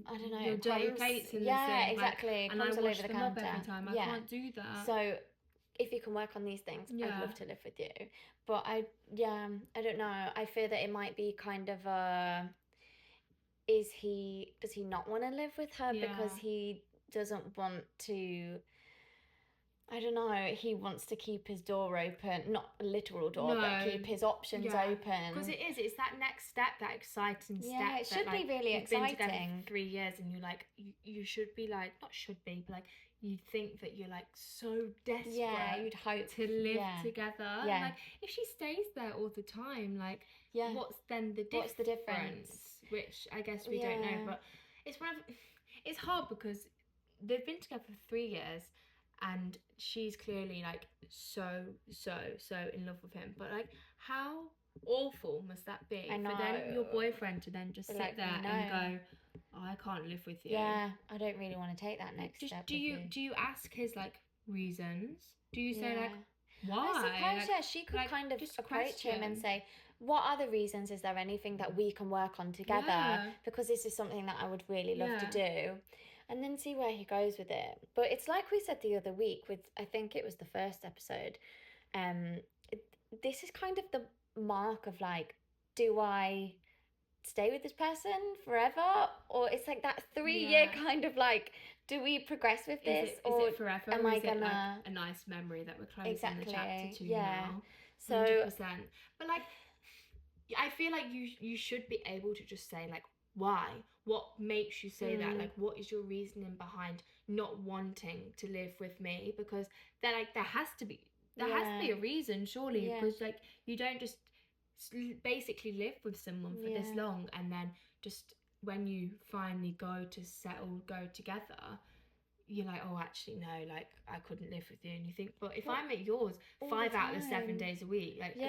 Speaker 1: I don't know,
Speaker 2: your dirty plates in the sink,
Speaker 1: exactly,
Speaker 2: and I
Speaker 1: all
Speaker 2: wash
Speaker 1: over the
Speaker 2: them
Speaker 1: counter.
Speaker 2: up every time. I can't do that.
Speaker 1: So if you can work on these things, I'd love to live with you. But I don't know. I fear that it might be kind of a, does he not want to live with her because he doesn't want to, I don't know, he wants to keep his door open, not a literal door, but keep his options open.
Speaker 2: Because it's that next step, that exciting step.
Speaker 1: Yeah, it should be really exciting.
Speaker 2: You've been together for 3 years and you're like, you should be like, not should be, but like, you think that you're like so desperate
Speaker 1: you'd hope
Speaker 2: to live together.
Speaker 1: Yeah.
Speaker 2: Like, if she stays there all the time, like, what's then the difference?
Speaker 1: What's the difference?
Speaker 2: Which I guess we don't know, but it's hard because they've been together for 3 years and she's clearly like so in love with him, but like how awful must that be for then your boyfriend to then just sit there and go, oh, I can't live with you.
Speaker 1: Yeah, I don't really want to take that next step.
Speaker 2: Do you ask his like reasons? Do you say like why?
Speaker 1: I suppose she could like, kind of approach him and say, what are the reasons? Is there anything that we can work on together? Because this is something that I would really love to do. And then see where he goes with it. But it's like we said the other week with, I think it was the first episode, this is kind of the mark of like, do I stay with this person forever? Or it's like that 3-year kind of like, do we progress with this?
Speaker 2: Is it forever? Am I gonna... like a nice memory that we're closing the chapter to now? So 100%. But like, I feel like you should be able to just say like, why? What makes you say that? Like, what is your reasoning behind not wanting to live with me? Because there has to be a reason, surely. Because like, you don't just basically live with someone for this long and then just when you finally go together, you're like, oh, actually no, like I couldn't live with you. And you think, but if I'm at yours 5 out of the 7 days a week, like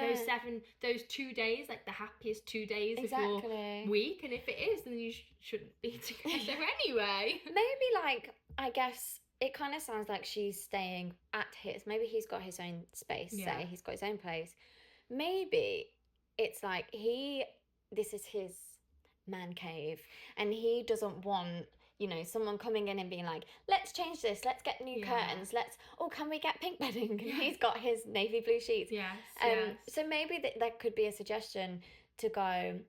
Speaker 2: those 2 days, like the happiest 2 days of your week, and if it is, then you shouldn't be together anyway.
Speaker 1: Maybe like, I guess it kind of sounds like she's staying at his, maybe he's got his own space, say he's got his own place. Maybe it's like this is his man cave and he doesn't want, you know, someone coming in and being like, let's change this, let's get new curtains, can we get pink bedding? And he's got his navy blue sheets. So maybe that could be a suggestion to go,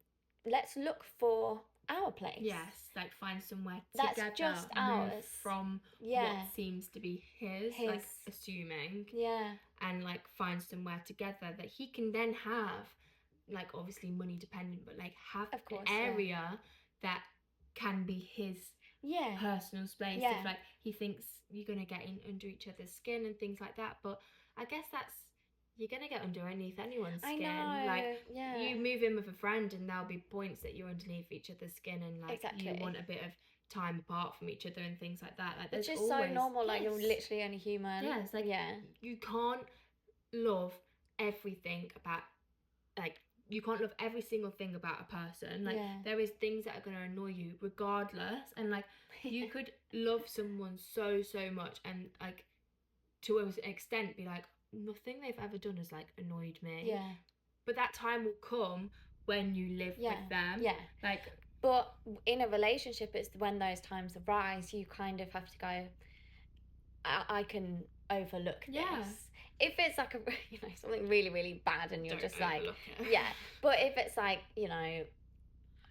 Speaker 1: let's look for our place.
Speaker 2: Yes, like find somewhere together.
Speaker 1: That's just ours.
Speaker 2: From what seems to be his, like assuming. And like find somewhere together that he can then have, like obviously money dependent, but like have an area that can be his personal space. If like he thinks you're gonna get in under each other's skin and things like that, but I guess you're gonna get underneath anyone's skin.
Speaker 1: I know.
Speaker 2: Like you move in with a friend and there'll be points that you're underneath each other's skin and like you want a bit of time apart from each other and things like that. Like,
Speaker 1: Which
Speaker 2: there's
Speaker 1: is so
Speaker 2: always,
Speaker 1: normal, like you're
Speaker 2: yes.
Speaker 1: literally only human.
Speaker 2: Yeah, it's like, you can't love everything about, like, you can't love every single thing about a person. Like, there is things that are going to annoy you regardless, and like, you could love someone so much and like, to an extent, be like, nothing they've ever done has like annoyed me. But that time will come when you live with them. Like,
Speaker 1: but in a relationship, it's when those times arise, you kind of have to go, I can overlook this. If it's like a, you know, something really bad, and you're
Speaker 2: don't
Speaker 1: just like,
Speaker 2: overlook it.
Speaker 1: but if it's like, you know,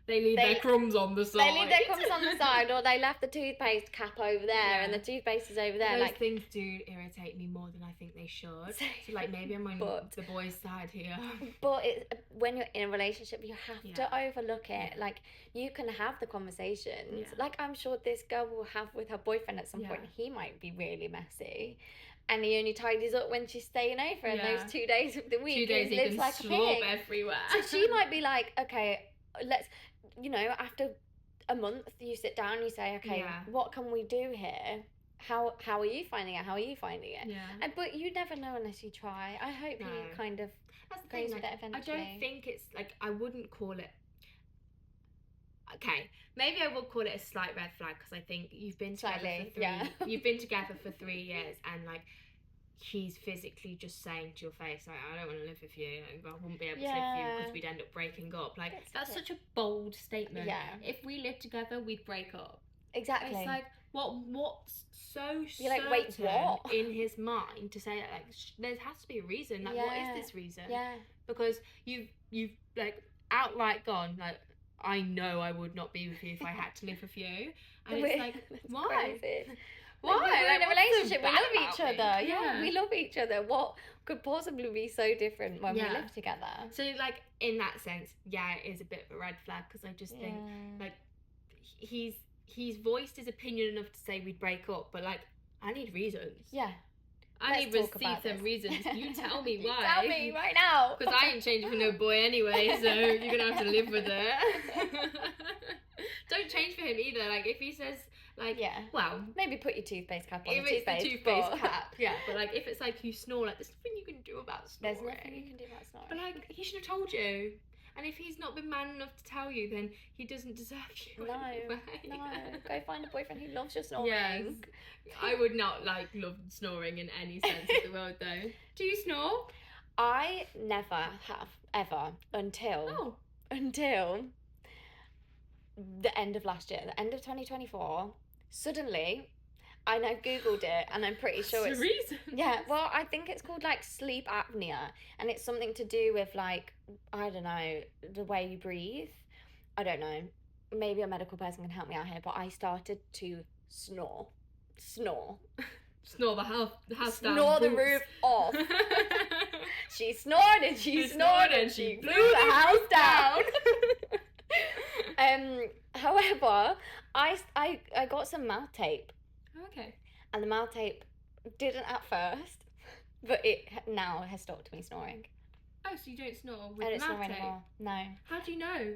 Speaker 2: they leave their crumbs on the side.
Speaker 1: They leave their crumbs on the side, or they left the toothpaste cap over there, and the toothpaste is over there.
Speaker 2: Those
Speaker 1: like,
Speaker 2: things do irritate me more than I think they should. So like, maybe I'm on the boys' side here.
Speaker 1: But when you're in a relationship, you have to overlook it. Like, you can have the conversations. Like, I'm sure this girl will have with her boyfriend at some point. He might be really messy, and he only tidies up when she's staying over, and those 2 days of the week
Speaker 2: 2 days
Speaker 1: he lives like a pig
Speaker 2: everywhere.
Speaker 1: So she might be like, okay, let's, you know, after a month you sit down and you say, okay, what can we do here? How are you finding it? How are you finding it? But you never know unless you try. I hope you kind of goes with it eventually.
Speaker 2: I don't think it's like, I wouldn't call it, okay, maybe I will call it a slight red flag, because I think you've been together for you've been together for 3 years, and like, he's physically just saying to your face, like, I don't want to live with you, I wouldn't be able to live with you because we'd end up breaking up. Like, that's such a bold statement. If we lived together, we'd break up.
Speaker 1: Exactly.
Speaker 2: It's like, what's so
Speaker 1: You're like, wait, what?
Speaker 2: in his mind to say that? Like, there has to be a reason. Like, what is this reason? Because you've like outright gone, like, I know I would not be with you if I had to live with you. And it's like, why?
Speaker 1: Crazy.
Speaker 2: Why?
Speaker 1: We're in a relationship, we love each other.
Speaker 2: Yeah,
Speaker 1: we love each other. What could possibly be so different when we live together?
Speaker 2: So, like, in that sense, it is a bit of a red flag, because I just think, like, he's voiced his opinion enough to say we'd break up, but like, I need reasons. I need receipts and reasons. You tell me why.
Speaker 1: Tell me right now.
Speaker 2: Because I ain't changing for no boy anyway, so you're gonna have to live with it. Don't change for him either. Like, if he says, like, well,
Speaker 1: maybe put your toothpaste cap on.
Speaker 2: If it's the toothpaste cap, but like, if it's like you snore, like, there's nothing you can do about snoring.
Speaker 1: There's nothing you can do about snoring.
Speaker 2: But like, he should have told you. And if he's not been man enough to tell you, then he doesn't deserve you.
Speaker 1: No. Go find a boyfriend who loves your snoring.
Speaker 2: Yes. I would not like love snoring in any sense of the word, though. Do you snore?
Speaker 1: I never have, ever, until the end of last year, the end of 2024. Suddenly, I know, Googled it, and I'm pretty sure it's...
Speaker 2: reason.
Speaker 1: Yeah, well, I think it's called, like, sleep apnea, and it's something to do with, like, I don't know, the way you breathe. I don't know. Maybe a medical person can help me out here, but I started to snore.
Speaker 2: Snore the house down.
Speaker 1: Snore the roof off. She snored and she snored and she blew the house down. However, I got some mouth tape.
Speaker 2: Okay.
Speaker 1: And the mouth tape didn't at first, but it now has stopped me snoring.
Speaker 2: Oh, so you don't snore with
Speaker 1: I don't
Speaker 2: mouth
Speaker 1: snore
Speaker 2: tape?
Speaker 1: anymore. No.
Speaker 2: How do you know?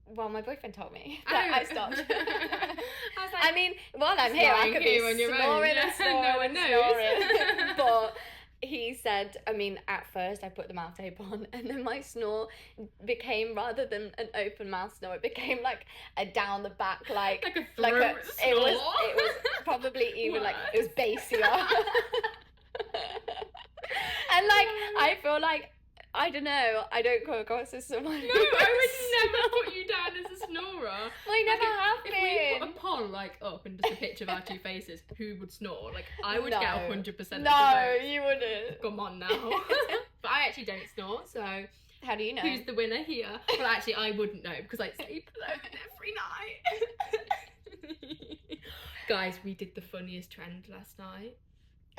Speaker 1: Well, my boyfriend told me that I stopped.
Speaker 2: I was like,
Speaker 1: I mean, while I'm here, I could be
Speaker 2: on your
Speaker 1: snoring
Speaker 2: own.
Speaker 1: and snoring
Speaker 2: No one
Speaker 1: and
Speaker 2: knows.
Speaker 1: snoring. But he said, I mean, at first I put the mouth tape on, and then my snore became, rather than an open mouth snore, it became like a down the back, like
Speaker 2: a throat snore.
Speaker 1: It was probably even like, it was bassier. And like, I feel like, I don't know, I don't come across as someone
Speaker 2: No, I would never put you down as a snorer.
Speaker 1: I never have been.
Speaker 2: If we put a poll, like, up and just a picture of our two faces, who would snore? Like, I would get 100% of the votes.
Speaker 1: No, you wouldn't.
Speaker 2: Come on now. But I actually don't snore, so...
Speaker 1: How do you know?
Speaker 2: Who's the winner here? Well, actually, I wouldn't know, because I sleep alone every night. Guys, we did the funniest trend last night.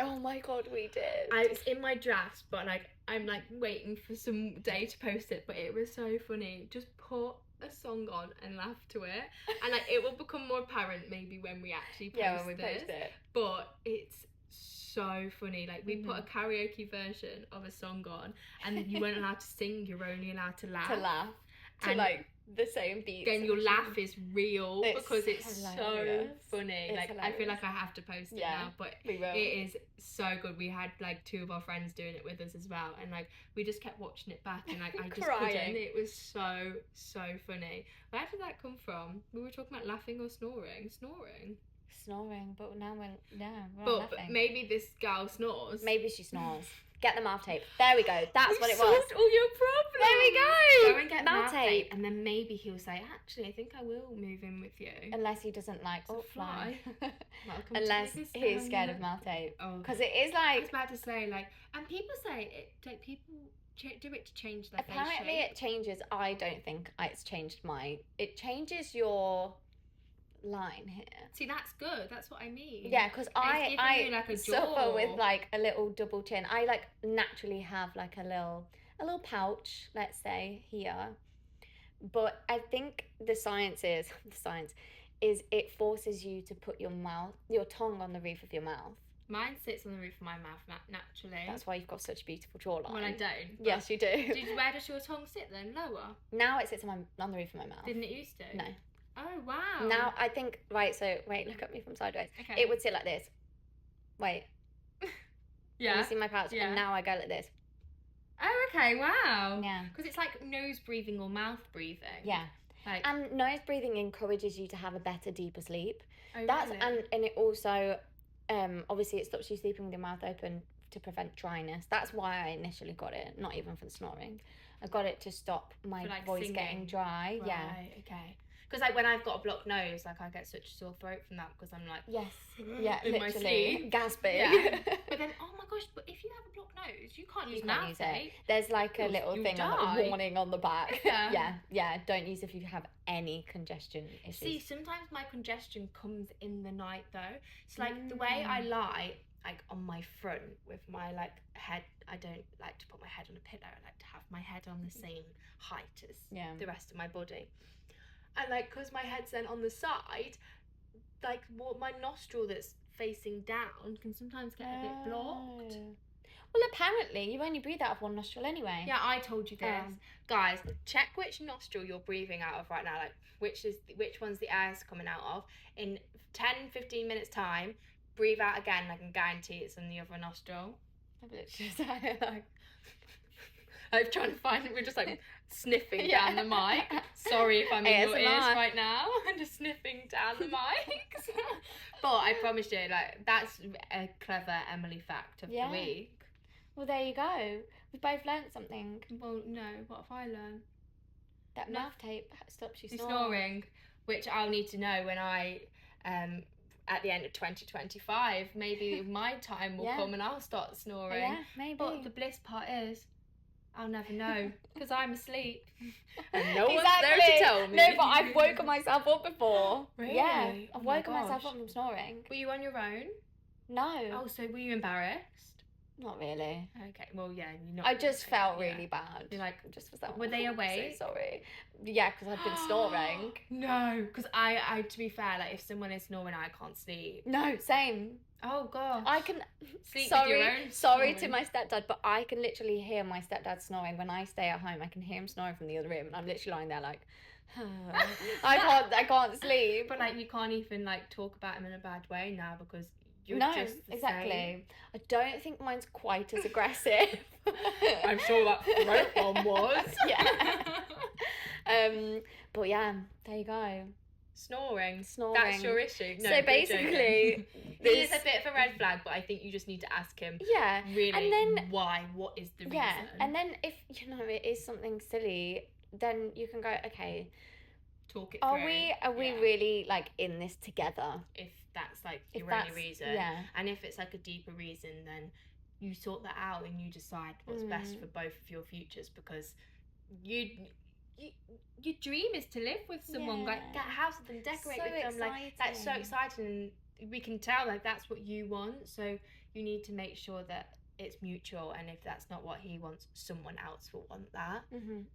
Speaker 1: Oh my god, we did.
Speaker 2: It's in my drafts, but like, I'm like waiting for some day to post it, but it was so funny. Just put a song on and laugh to it, and like, it will become more apparent maybe when we actually post it. But it's so funny. Like, we put a karaoke version of a song on, and you weren't allowed to sing, you're only allowed to laugh.
Speaker 1: To the same beats.
Speaker 2: then your laugh is real because it's
Speaker 1: hilarious.
Speaker 2: so funny.
Speaker 1: It's
Speaker 2: like
Speaker 1: hilarious.
Speaker 2: I feel like I have to post it now, but
Speaker 1: we will.
Speaker 2: it is so good. We had like 2 of our friends doing it with us as well, and like we just kept watching it back, and like I just couldn't. It was so funny. Where did that come from? We were talking about laughing or snoring.
Speaker 1: Snoring, but now we're
Speaker 2: But
Speaker 1: laughing.
Speaker 2: maybe this girl snores.
Speaker 1: Maybe she snores. Get the mouth tape. There we go. That's what it was.
Speaker 2: Solved all your problems.
Speaker 1: There we go.
Speaker 2: Go and get mouth tape, and then maybe he'll say, "Actually, I think I will move in with you."
Speaker 1: Unless he doesn't like
Speaker 2: fly.
Speaker 1: Unless he's scared of mouth tape. Because it is like.
Speaker 2: I was about to say and people say it. Like people do it to change their
Speaker 1: apparently
Speaker 2: face shape.
Speaker 1: It changes. I don't think it's changed It changes your line here.
Speaker 2: See, that's good. That's what I mean.
Speaker 1: Yeah, because I
Speaker 2: like
Speaker 1: suffer with like a little double chin. I like naturally have like a little pouch, let's say, here. But I think the science is it forces you to put your tongue on the roof of your mouth.
Speaker 2: Mine sits on the roof of my mouth naturally.
Speaker 1: That's why you've got such a beautiful jawline.
Speaker 2: Well, I don't.
Speaker 1: Yes, you do.
Speaker 2: Where does your tongue sit then? Lower?
Speaker 1: Now it sits on the roof of my mouth.
Speaker 2: Didn't it used to?
Speaker 1: No.
Speaker 2: Oh, wow.
Speaker 1: Now I think, right, so wait, look at me from sideways.
Speaker 2: Okay.
Speaker 1: It would sit like this. Wait.
Speaker 2: Yeah.
Speaker 1: Can you see my pouch?
Speaker 2: Yeah.
Speaker 1: And now I go like this.
Speaker 2: Oh, okay, wow.
Speaker 1: Yeah.
Speaker 2: Because it's like nose breathing or mouth breathing.
Speaker 1: Yeah.
Speaker 2: Like,
Speaker 1: and nose breathing encourages you to have a better, deeper sleep.
Speaker 2: oh,
Speaker 1: That's
Speaker 2: really?
Speaker 1: and it also obviously it stops you sleeping with your mouth open to prevent dryness. That's why I initially got it, not even for the snoring. I got it to stop my
Speaker 2: For, like,
Speaker 1: voice
Speaker 2: singing.
Speaker 1: getting dry.
Speaker 2: Right,
Speaker 1: Yeah.
Speaker 2: okay. Because like when I've got a blocked nose, like I get such a sore throat from that because I'm like,
Speaker 1: Yes. Yeah,
Speaker 2: in my
Speaker 1: literally.
Speaker 2: sleep.
Speaker 1: Gasping.
Speaker 2: Yeah. But then, oh my gosh, but if you have a blocked nose, you can't use
Speaker 1: can't
Speaker 2: mouth
Speaker 1: use
Speaker 2: tape.
Speaker 1: it. There's like a little
Speaker 2: You'll
Speaker 1: thing on
Speaker 2: die.
Speaker 1: the warning on the back.
Speaker 2: Yeah.
Speaker 1: Yeah. Don't use if you have any congestion issues.
Speaker 2: See, sometimes my congestion comes in the night though. It's like the way I lie, like on my front with my like head. I don't like to put my head on a pillow. I like to have my head on the same height as the rest of my body. And like, because my head's then on the side, like my nostril that's facing down can sometimes get a bit blocked.
Speaker 1: Well, apparently you only breathe out of one nostril anyway.
Speaker 2: Yeah, I told you this. Guys, check which nostril you're breathing out of right now. Like, which one's the air's coming out of. In 10-15 minutes time, breathe out again. I can guarantee it's in the other nostril.
Speaker 1: I've literally said like
Speaker 2: I'm trying to find it. We're just like sniffing down the mic. Sorry if I'm in your ears right now. I'm just sniffing down the mics. But I promise you, like, that's a clever Emily fact of the week.
Speaker 1: Well, there you go. We've both learnt something.
Speaker 2: Well, no. What have I learned?
Speaker 1: That mouth tape stops you
Speaker 2: snoring. Which I'll need to know when I at the end of 2025, maybe my time will come and I'll start snoring.
Speaker 1: Yeah, maybe.
Speaker 2: But the bliss part is, I'll never know because I'm asleep and no one's
Speaker 1: exactly.
Speaker 2: there to tell me.
Speaker 1: No, but I've woken myself up before.
Speaker 2: Really?
Speaker 1: Yeah, I've
Speaker 2: Oh my
Speaker 1: woken myself
Speaker 2: gosh.
Speaker 1: up from snoring.
Speaker 2: Were you on your own?
Speaker 1: No.
Speaker 2: Oh, so were you embarrassed?
Speaker 1: Not really.
Speaker 2: Okay, well, yeah, you're not.
Speaker 1: I just felt really bad.
Speaker 2: You're like,
Speaker 1: just was that.
Speaker 2: were they awake?
Speaker 1: I'm so sorry. Yeah, because I've been snoring.
Speaker 2: No, because I, to be fair, like if someone is snoring, I can't sleep.
Speaker 1: No, same.
Speaker 2: Oh god.
Speaker 1: I can.
Speaker 2: Sleep with your own
Speaker 1: sorry
Speaker 2: snoring.
Speaker 1: to my stepdad, but I can literally hear my stepdad snoring when I stay at home. I can hear him snoring from the other room, and I'm literally lying there like, I can't sleep.
Speaker 2: But like you can't even like talk about him in a bad way now because you're just the
Speaker 1: exactly.
Speaker 2: same.
Speaker 1: I don't think mine's quite as aggressive.
Speaker 2: I'm sure that throat one was.
Speaker 1: Yeah. But yeah, there you go.
Speaker 2: Snoring.
Speaker 1: Snoring.
Speaker 2: That's your issue. No,
Speaker 1: so basically,
Speaker 2: he is a bit of a red flag, but I think you just need to ask him.
Speaker 1: Yeah.
Speaker 2: Really.
Speaker 1: And then
Speaker 2: why? What is the reason?
Speaker 1: Yeah. And then if it is something silly, then you can go, okay.
Speaker 2: Talk it through.
Speaker 1: Are we really like in this together?
Speaker 2: If that's like your only reason.
Speaker 1: Yeah.
Speaker 2: And if it's like a deeper reason, then you sort that out and you decide what's best for both of your futures because your dream is to live with someone, like get a house with them, decorate with them, like that's so exciting. And we can tell like that's what you want. So you need to make sure that it's mutual, and if that's not what he wants, someone else will want that.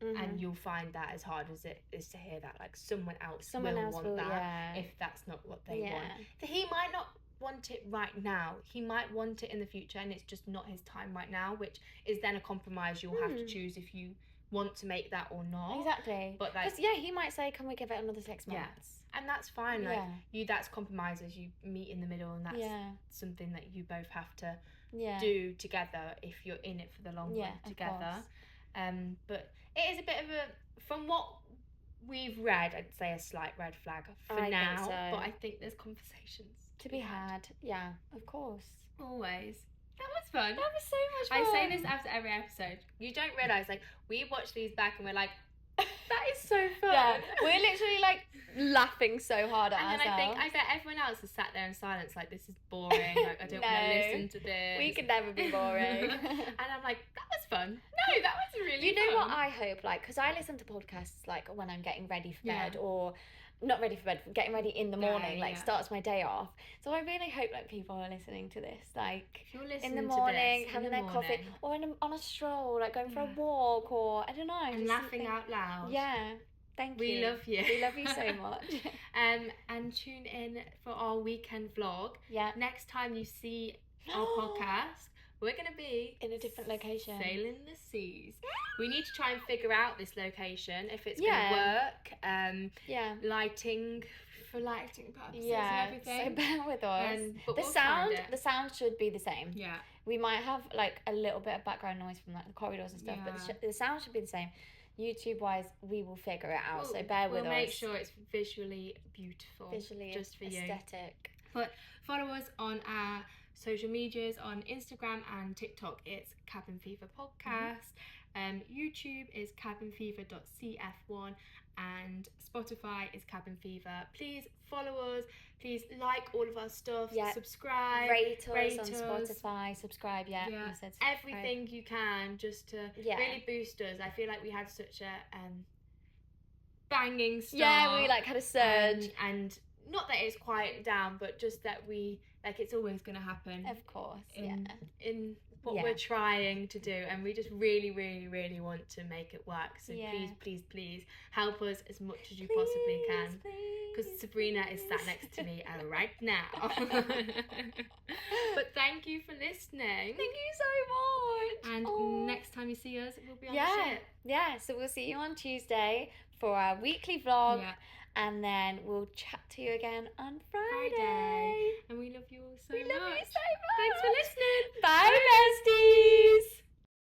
Speaker 2: And you'll find that as hard as it is to hear that, like someone else will want that if that's not what they want. He might not want it right now, he might want it in the future, and it's just not his time right now, which is then a compromise you'll have to choose if you want to make that or not.
Speaker 1: Exactly.
Speaker 2: But like,
Speaker 1: because he might say, "Can we give it another 6 months?"
Speaker 2: Yeah. And that's fine. Like that's compromises. You meet in the middle, and that's something that you both have to do together if you're in it for the long run together. But it is a bit of a, from what we've read, I'd say a slight red flag for now.
Speaker 1: Think so.
Speaker 2: But I think there's conversations
Speaker 1: to be had. Yeah, of course.
Speaker 2: Always. That was fun.
Speaker 1: That was so much fun.
Speaker 2: I say this after every episode. You don't realise, like, we watch these back and we're like, that is so fun.
Speaker 1: Yeah, we're literally like laughing so hard at
Speaker 2: ourselves. And then I bet everyone else has sat there in silence like, this is boring, like I don't want to listen to this.
Speaker 1: We could never be boring.
Speaker 2: And I'm like, that was fun. No, that was really
Speaker 1: You know what I hope, like, because I listen to podcasts like when I'm getting ready for bed or not ready for bed, getting ready in the morning, like starts my day off. So I really hope like people are listening to this, like
Speaker 2: if you're listening
Speaker 1: in the morning, having their coffee, or on a stroll, like going for a walk, or I don't know,
Speaker 2: and laughing out loud.
Speaker 1: Yeah. Thank you.
Speaker 2: We love you.
Speaker 1: We love you so much.
Speaker 2: And tune in for our weekend vlog.
Speaker 1: Yeah.
Speaker 2: Next time you see our podcast, we're going to be
Speaker 1: in a different location.
Speaker 2: Sailing the seas. We need to try and figure out this location, if it's going to work. Lighting, for lighting purposes and everything.
Speaker 1: So bear with us.
Speaker 2: But
Speaker 1: the sound should be the same.
Speaker 2: Yeah.
Speaker 1: We might have like a little bit of background noise from like the corridors and stuff, but the sound should be the same. YouTube wise, we will figure it out. So bear with us.
Speaker 2: We'll make sure it's visually beautiful.
Speaker 1: Visually
Speaker 2: just for
Speaker 1: aesthetic.
Speaker 2: But follow us on our social medias on Instagram and TikTok. It's Cabin Fever Podcast. YouTube is cabinfever.cf1 and Spotify is Cabin Fever. Please follow us. Please like all of our stuff. Subscribe.
Speaker 1: Rate us on Spotify. Subscribe.
Speaker 2: Everything you can just to really boost us. I feel like we had such a banging start.
Speaker 1: Yeah, we like had a surge.
Speaker 2: And not that it's quieted down, but just that we like it's always going to happen.
Speaker 1: Of course.
Speaker 2: In what we're trying to do, and we just really, really, really want to make it work. So please help us as much as you possibly can, because Sabrina is sat next to me right now. But thank you for listening.
Speaker 1: Thank you so much.
Speaker 2: And next time you see us, we'll be on the ship.
Speaker 1: Yeah, so we'll see you on Tuesday for our weekly vlog. And then we'll chat to you again on Friday.
Speaker 2: And we love you all so much.
Speaker 1: We love you so much.
Speaker 2: Thanks for listening.
Speaker 1: Bye, besties.